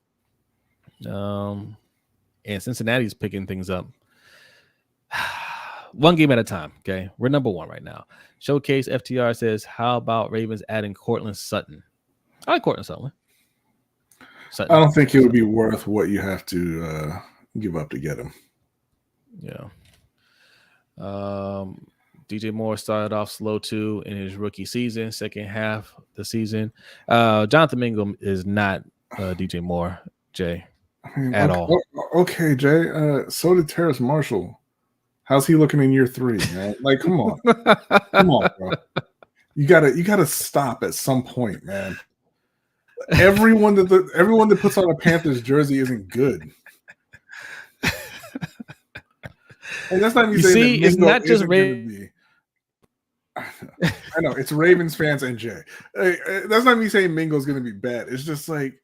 And Cincinnati's picking things up. One game at a time, okay? We're number one right now. Showcase FTR says, how about Ravens adding Cortland Sutton? I like Cortland Sutton.
I don't think it would be worth what you have to give up to get him.
Yeah. DJ Moore started off slow too in his rookie season, second half of the season. Jonathan Mingo is not DJ Moore, Jay, at all.
Okay, Jay. So did Terrace Marshall. How's he looking in year 3, man? Like, come on. Come on, bro. You gotta stop at some point, man. Everyone that puts on a Panthers jersey isn't good. And that's not me saying that
it's
Mingo
not just
isn't going to be. I know it's Ravens fans and Jay. That's not me saying Mingo's going to be bad. It's just like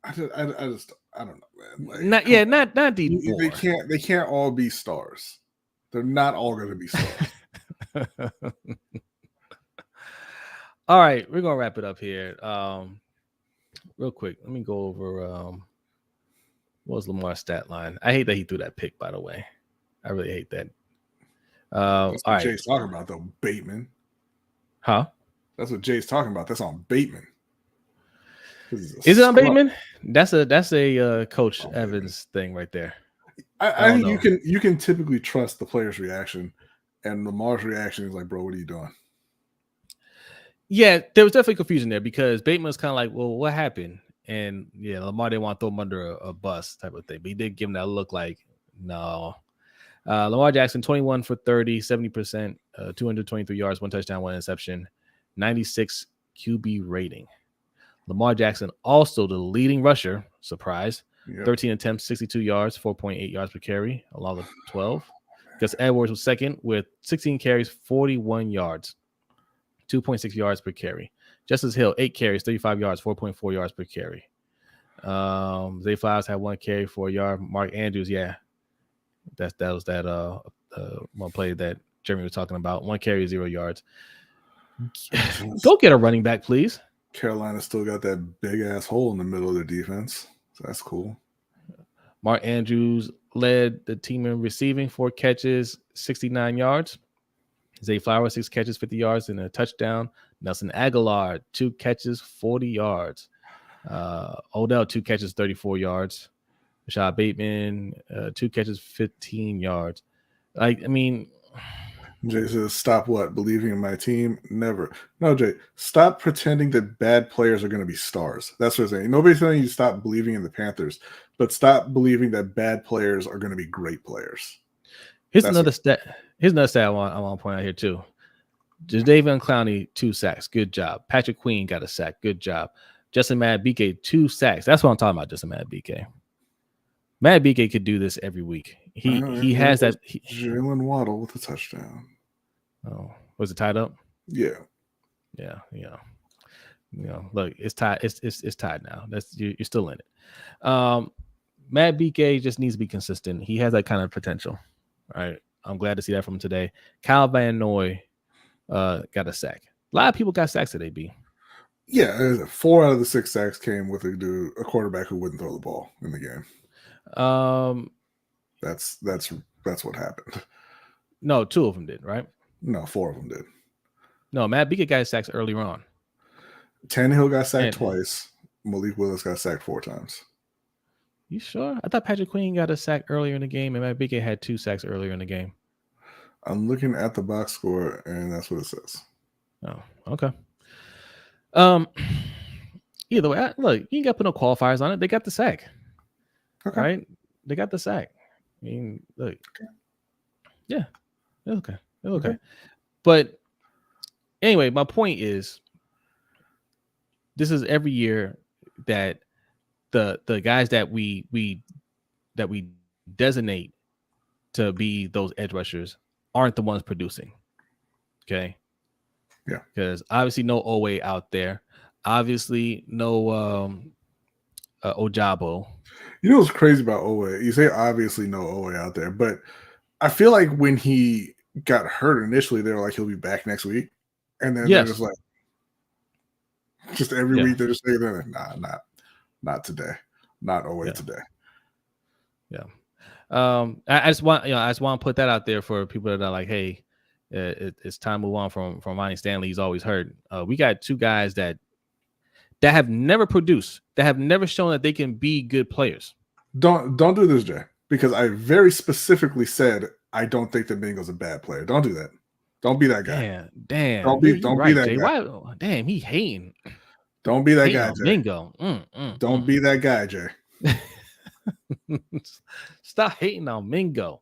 I don't know, man. Like,
not anymore.
They can't all be stars. They're not all going to be stars.
All right, we're gonna wrap it up here. Real quick, let me go over what was Lamar's stat line. I hate that he threw that pick, by the way. I really hate that.
That's what Jay's talking about, though. Bateman.
Huh?
That's what Jay's talking about. That's on Bateman.
Is it on Bateman? That's a Coach Evans thing right there.
I think you can typically trust the player's reaction, and Lamar's reaction is like, "Bro, what are you doing?"
Yeah, there was definitely confusion there because Bateman was kind of like, "Well, what happened?" And yeah, Lamar didn't want to throw him under a bus type of thing, but he did give him that look like, no. Lamar Jackson, 21 for 30, 70%, 223 yards, 1 touchdown, 1 interception, 96 QB rating. Lamar Jackson also the leading rusher, surprise, 13 attempts, 62 yards, 4.8 yards per carry, along with 12. Gus Edwards was second with 16 carries, 41 yards, 2.6 yards per carry. Justice Hill, 8 carries, 35 yards, 4.4 yards per carry. Zay Flowers had 1 carry, 4 yard. Mark Andrews, yeah. That was that one play that Jeremy was talking about. 1 carry, 0 yards. Go get a running back, please.
Carolina still got that big ass hole in the middle of their defense. So that's cool.
Mark Andrews led the team in receiving, 4 catches, 69 yards. Zay Flowers, 6 catches, 50 yards, and a touchdown. Nelson Aguilar, 2 catches, 40 yards. Odell, 2 catches, 34 yards. Rashad Bateman, 2 catches, 15 yards. Like, I mean,
Jay says, "Stop what? Believing in my team? Never." No, Jay, stop pretending that bad players are going to be stars. That's what I'm saying. Nobody's telling you to stop believing in the Panthers, but stop believing that bad players are going to be great players.
Here's another stat I want to point out here too. Jadeveon Clowney, 2 sacks. Good job. Patrick Queen got a sack. Good job. Justin Madubuike, 2 sacks. That's what I'm talking about, Justin Madubuike. Madubuike could do this every week. He has that.
Jalen Waddle with a touchdown.
Oh, was it tied up?
Yeah.
Look, it's tied. It's tied now. You're still in it. Madubuike just needs to be consistent. He has that kind of potential. All right. I'm glad to see that from him today. Kyle Van Noy got a sack. A lot of people got sacks today, B.
Yeah, 4 out of the 6 sacks came with a quarterback who wouldn't throw the ball in the game. That's what happened.
No, 2 of them did, right?
No, 4 of them did.
No, Madubuike got sacks earlier on.
Tannehill got sacked twice. Malik Willis got sacked 4 times.
You sure? I thought Patrick Queen got a sack earlier in the game, and Madubuike had 2 sacks earlier in the game.
I'm looking at the box score, and that's what it says.
Oh, okay. Either way, look, you ain't got to put no qualifiers on it. They got the sack. Okay. Right? They got the sack. I mean, look. Yeah. It's okay. It's okay. But anyway, my point is this is every year that the guys that we designate to be those edge rushers aren't the ones producing. Okay.
Yeah.
Because obviously no Owe out there. Obviously no Ojabo.
You know what's crazy about Owe? You say obviously no Owe out there, but I feel like when he got hurt initially, they were like, he'll be back next week. And then they're just like, just every week they're just saying, nah, not today. Not Owe today.
Yeah. I just want to put that out there for people that are like, hey, it's time to move on from Ronnie Stanley. He's always hurt. We got 2 guys that have never produced, that have never shown that they can be good players.
Don't do this, Jay, because I very specifically said I don't think that Mingo's a bad player. Don't do that. Don't be that guy.
Damn.
Don't be that
Jay.
guy.
Why? Damn, he hating.
Don't be that guy, Jay.
Mingo.
Don't be that guy, Jay.
Stop hating on Mingo.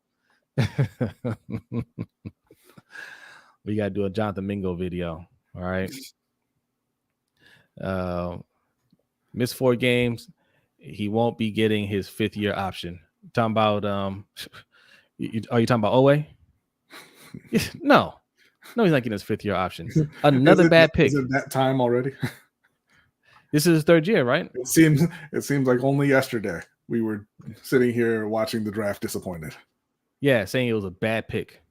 We got to do a Jonathan Mingo video. All right. Missed 4 games. He won't be getting his 5th-year option. Talking about are you talking about Owe? No, he's not getting his 5th-year option. Another bad pick.
Is it that time already?
This is his 3rd year, right?
It seems like only yesterday we were sitting here watching the draft disappointed.
Yeah, saying it was a bad pick.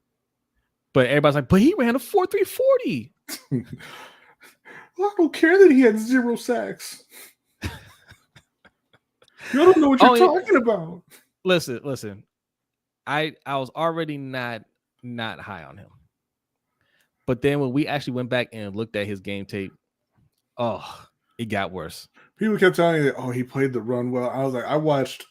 But everybody's like, but he ran a 4.3 40.
Well, I don't care that he had 0 sacks. You don't know what you're talking about.
Listen. I was already not high on him. But then when we actually went back and looked at his game tape, it got worse.
People kept telling me that, he played the run well. I was like, I watched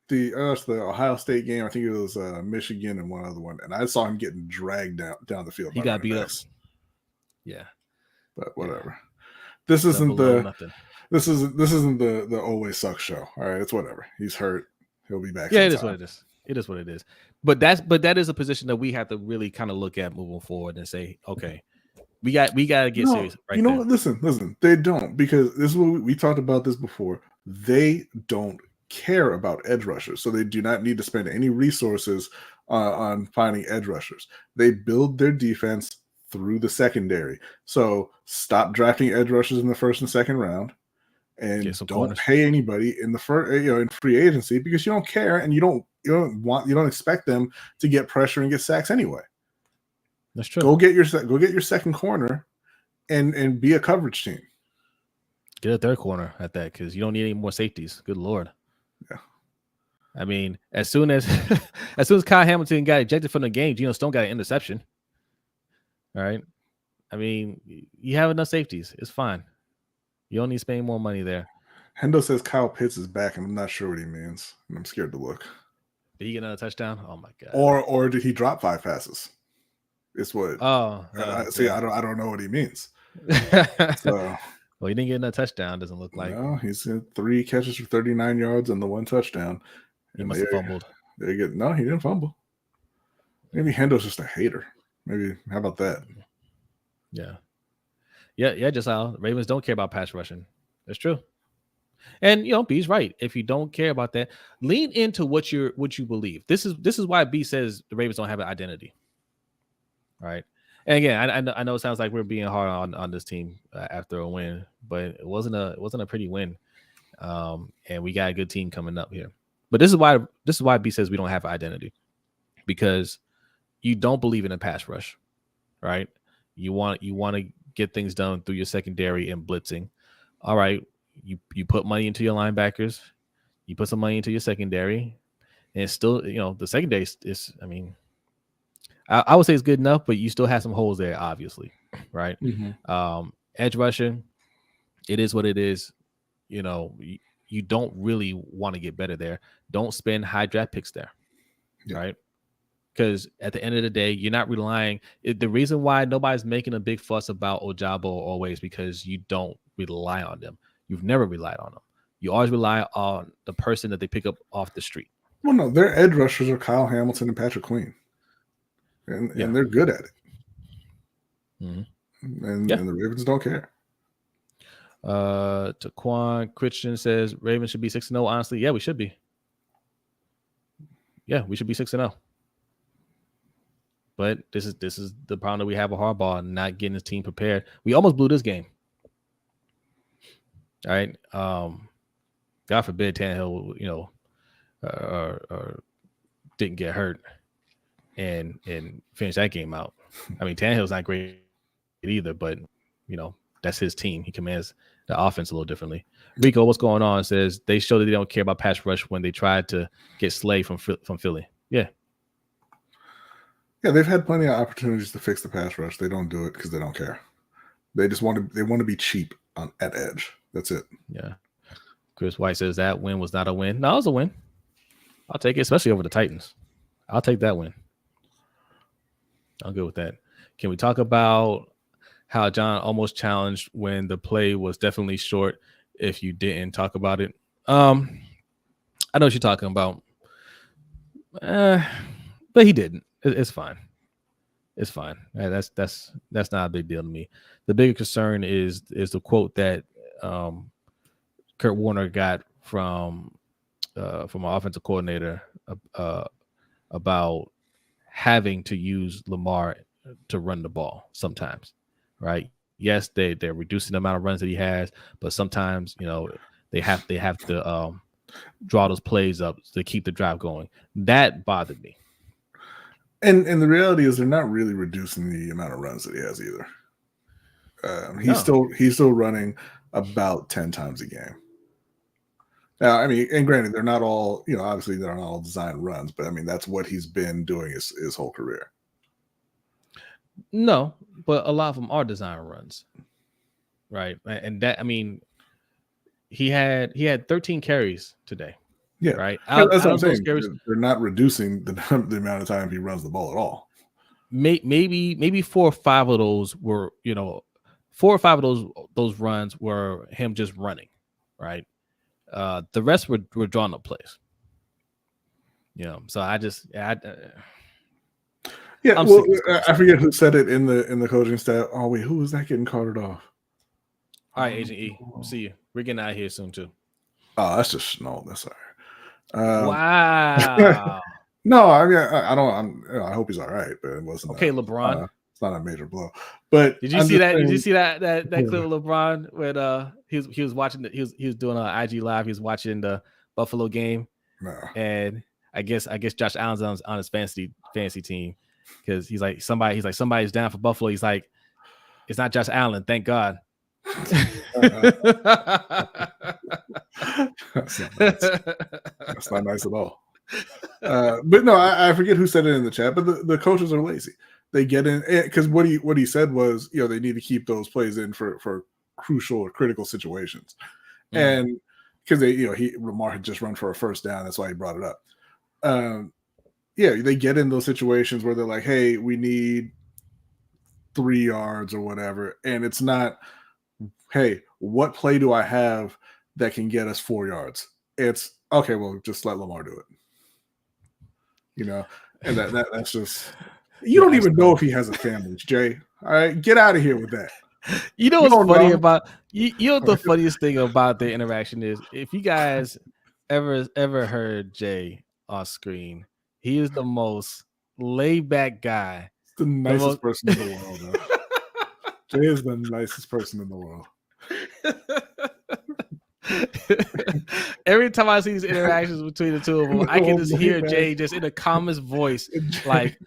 the Ohio State game. I think it was Michigan and one other one, and I saw him getting dragged down the field.
He got beat up. Yeah,
but whatever. Yeah. This isn't the always sucks show. All right, it's whatever. He's hurt. He'll be back.
Yeah, sometime. It is what it is. But that is a position that we have to really kind of look at moving forward and say, okay, we got to get serious. Right?
You know what? Listen. They don't, because this is what we talked about this before. They don't care about edge rushers, so they do not need to spend any resources on finding edge rushers. They build their defense through the secondary. So stop drafting edge rushers in the 1st and 2nd round, and don't pay anybody in the first, in free agency, because you don't care and you don't expect them to get pressure and get sacks anyway.
That's true.
Go get your 2nd corner and be a coverage team.
Get a 3rd corner at that, because you don't need any more safeties. Good Lord.
Yeah.
I mean, as soon as Kyle Hamilton got ejected from the game, Geno Stone got an interception. All right. I mean, you have enough safeties. It's fine. You don't need to spend any more money there.
Hendo says Kyle Pitts is back, and I'm not sure what he means. And I'm scared to look.
Did he get another touchdown? Oh my God.
Or did he drop 5 passes? It's what.
I
don't know what he means. So,
well, he didn't get another touchdown. Doesn't look like.
No, he's had 3 catches for 39 yards and the 1 touchdown.
He must have fumbled.
No, he didn't fumble. Maybe Hendo's just a hater. Maybe. How about that?
Yeah. Just how Ravens don't care about pass rushing. That's true. And B's right. If you don't care about that, lean into what you believe. This is why B says the Ravens don't have an identity. All right. And again, I know it sounds like we're being hard on this team after a win, but it wasn't a pretty win. And we got a good team coming up here. But this is why B says we don't have an identity, because you don't believe in a pass rush, right? You want to get things done through your secondary and blitzing. All right, you put money into your linebackers, you put some money into your secondary, and it's still, the secondary is I mean, I would say it's good enough, but you still have some holes there, obviously, right? Mm-hmm. Edge rushing, it is what it is. You don't really want to get better there. Don't spend high draft picks there, right? Because at the end of the day, you're not relying. The reason why nobody's making a big fuss about Ojabo always, because you don't rely on them. You've never relied on them. You always rely on the person that they pick up off the street.
Well, no, their edge rushers are Kyle Hamilton and Patrick Queen, and they're good at it. Mm-hmm. And the Ravens don't care.
Taquan Christian says Ravens should be 6-0. Honestly, yeah, we should be. Yeah, we should be 6-0. But this is the problem that we have with Harbaugh, not getting his team prepared. We almost blew this game. All right. God forbid Tannehill, or didn't get hurt and finish that game out. I mean, Tannehill's not great either, but that's his team. He commands the offense a little differently. Rico, what's going on? Says they show that they don't care about pass rush when they tried to get Slay from Philly. Yeah.
Yeah, they've had plenty of opportunities to fix the pass rush. They don't do it because they don't care. They just want to be cheap at edge. That's it.
Yeah. Chris White says that win was not a win. No, it was a win. I'll take it, especially over the Titans. I'll take that win. I'm good with that. Can we talk about how John almost challenged when the play was definitely short if you didn't talk about it? I know what you're talking about. But he didn't. It's fine. It's fine. That's not a big deal to me. The bigger concern is the quote that Kurt Warner got from an offensive coordinator about having to use Lamar to run the ball sometimes, right? Yes, they're reducing the amount of runs that he has, but sometimes they have to draw those plays up to keep the drive going. That bothered me.
And the reality is they're not really reducing the amount of runs that he has either. He's still running about 10 times a game. Now, I mean, and granted, they're not all, obviously they're not all designed runs, but I mean, that's what he's been doing his whole career.
No, but a lot of them are design runs, right? And that, I mean, he had 13 carries today.
Yeah,
right.
That's what I'm saying. Carries, they're not reducing the amount of time he runs the ball at all.
Maybe 4 or 5 of those were, 4 or 5 of those runs were him just running, right? The rest were drawn up plays. So I
forget who said it in the coaching staff. Oh wait, who was that getting carted off?
All right, Agent E, we'll see you. We're getting out of here soon too.
Oh, that's just no. That's all
right. Wow.
No, I mean I don't. I hope he's all right, but it wasn't.
Okay, LeBron.
It's not a major blow. But
did you see that? Did you see that clip of LeBron when he was watching he was doing an IG live. He was watching the Buffalo game.
No.
And I guess Josh Allen's on his fantasy team because he's like somebody's down for Buffalo. He's like, it's not Josh Allen, thank God.
That's not nice at all. But no, I forget who said it in the chat, but the coaches are lazy. They get in because what he said was, they need to keep those plays in for crucial or critical situations. And because Lamar had just run for a first down, that's why he brought it up. They get in those situations where they're like, hey, we need 3 yards or whatever, and it's not, hey, what play do I have that can get us 4 yards? It's okay, well, just let Lamar do it. And that's just, you don't even know if he has a family, Jay. All right, get out of here with that.
What's funny about the funniest thing about their interaction is, if you guys ever heard Jay on screen, he is the most laid back guy.
The nicest person in the world. Jay is the nicest person in the world.
Every time I see these interactions between the two of them, I can just hear Jay just in the calmest voice, like,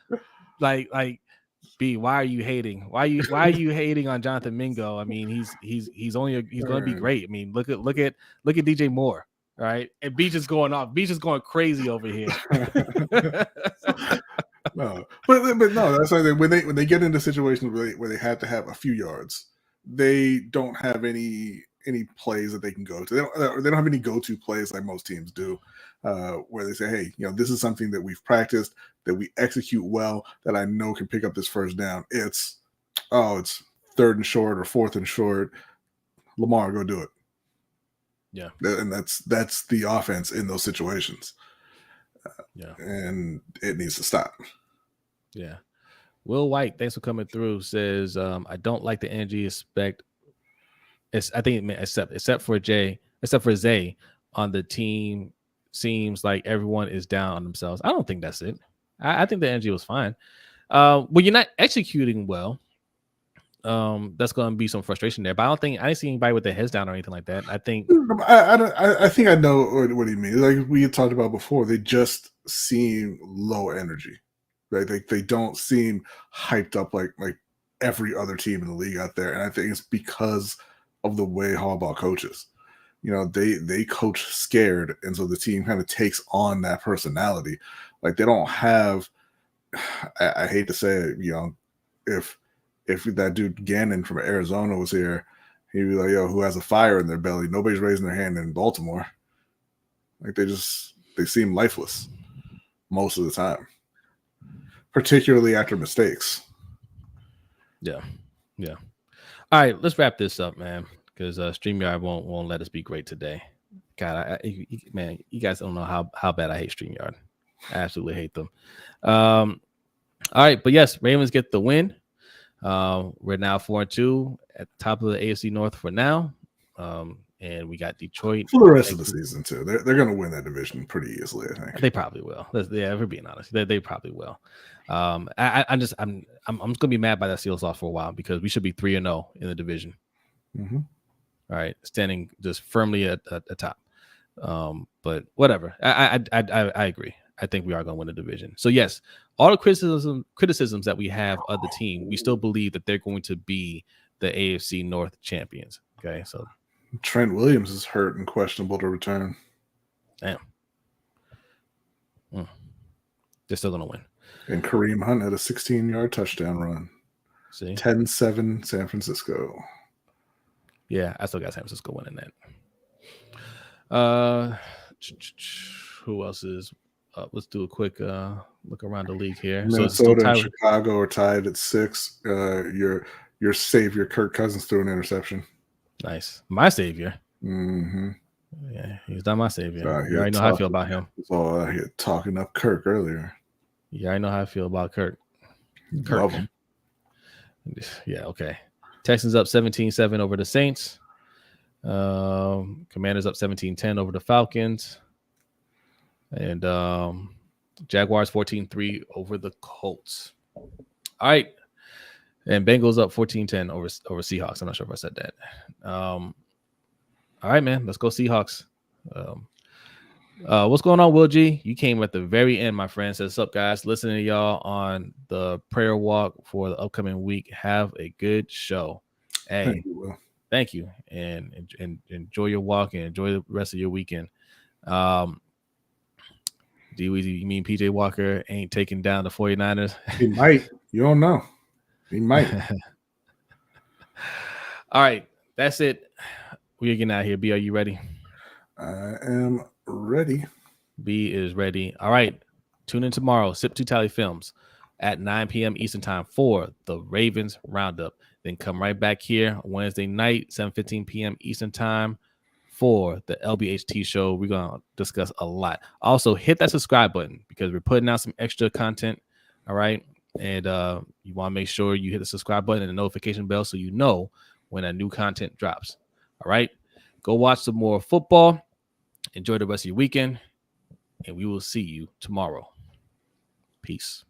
B, why are you hating? Why are you hating on Jonathan Mingo? I mean, he's going to be great. I mean, look at DJ Moore, right? And B just going off. B just going crazy over here.
No, but no, that's why when they get into situations where they have to have a few yards, they don't have any plays that they can go to. They don't have any go-to plays like most teams do, where they say, hey, this is something that we've practiced, that we execute well, that I know can pick up this first down. It's 3rd and short or 4th and short. Lamar, go do it.
Yeah,
and that's the offense in those situations. And it needs to stop.
Yeah. Will White, thanks for coming through, says, I don't like the energy except for Zay on the team. Seems like everyone is down on themselves. I don't think that's it. I think the energy was fine. When you're not executing well, that's going to be some frustration there. But I didn't see anybody with their heads down or anything like that. I think
I think I know what he means. Like we had talked about before, they just seem low energy. Right? They don't seem hyped up like every other team in the league out there. And I think it's because of the way Harbaugh coaches. They coach scared, and so the team kind of takes on that personality. Like they don't have. I hate to say it, if that dude Gannon from Arizona was here, he'd be like, "Yo, who has a fire in their belly?" Nobody's raising their hand in Baltimore. Like they seem lifeless most of the time, particularly after mistakes.
Yeah. All right, let's wrap this up, man, because StreamYard won't let us be great today. God, man, you guys don't know how bad I hate StreamYard. I absolutely hate them. All All right, but yes, Ravens get the win. We're now 4-2 at the top of the AFC North for now. And we got Detroit
for the rest of the season too. They're going to win that division pretty easily, I think.
They probably will. Yeah, if we're being honest, they probably will. I'm just gonna be mad by that Seals off for a while because we should be 3-0 in the division.
Mm-hmm.
All right, standing just firmly at the top. But whatever. I agree. I think we are going to win the division. So yes, all the criticisms that we have of the team, we still believe that they're going to be the AFC North champions. Okay, so
Trent Williams is hurt and questionable to return.
Damn. They're still going to win.
And Kareem Hunt had a 16-yard touchdown run.
See?
10-7 San Francisco.
Yeah, I still got San Francisco winning that. Who else is let's do a quick look around the league here.
Minnesota and Chicago are tied at 6. Your savior Kirk Cousins threw an interception.
Nice. My savior.
Mm-hmm.
Yeah, he's not my savior. You already know how I feel about him.
Oh, I hear talking up Kirk earlier.
Yeah, I know how I feel about Kirk.
Love him.
Yeah, okay. Texans up 17-7 over the Saints. Commanders up 17-10 over the Falcons. And Jaguars 14-3 over the Colts. All right. And Bengals up 14-10 over Seahawks. I'm not sure if I said that. All right, man. Let's go Seahawks. What's going on, Will G? You came at the very end, my friend. Says, "What's up, guys? Listening to y'all on the prayer walk for the upcoming week. Have a good show." Hey, thank you. And enjoy your walk and enjoy the rest of your weekend. D-Weezy, you mean PJ Walker ain't taking down the 49ers?
He might. You don't know. He might.
All right. That's it. We're getting out of here. B, are you ready?
I am ready.
B is ready. All right. Tune in tomorrow. Sip to Tally Films at 9 p.m. Eastern Time for the Ravens Roundup. Then come right back here Wednesday night, 7:15 p.m. Eastern Time for the LBHT show. We're going to discuss a lot. Also, hit that subscribe button because we're putting out some extra content. All right. And you want to make sure you hit the subscribe button and the notification bell so you know when a new content drops. All right. Go watch some more football. Enjoy the rest of your weekend. And we will see you tomorrow. Peace.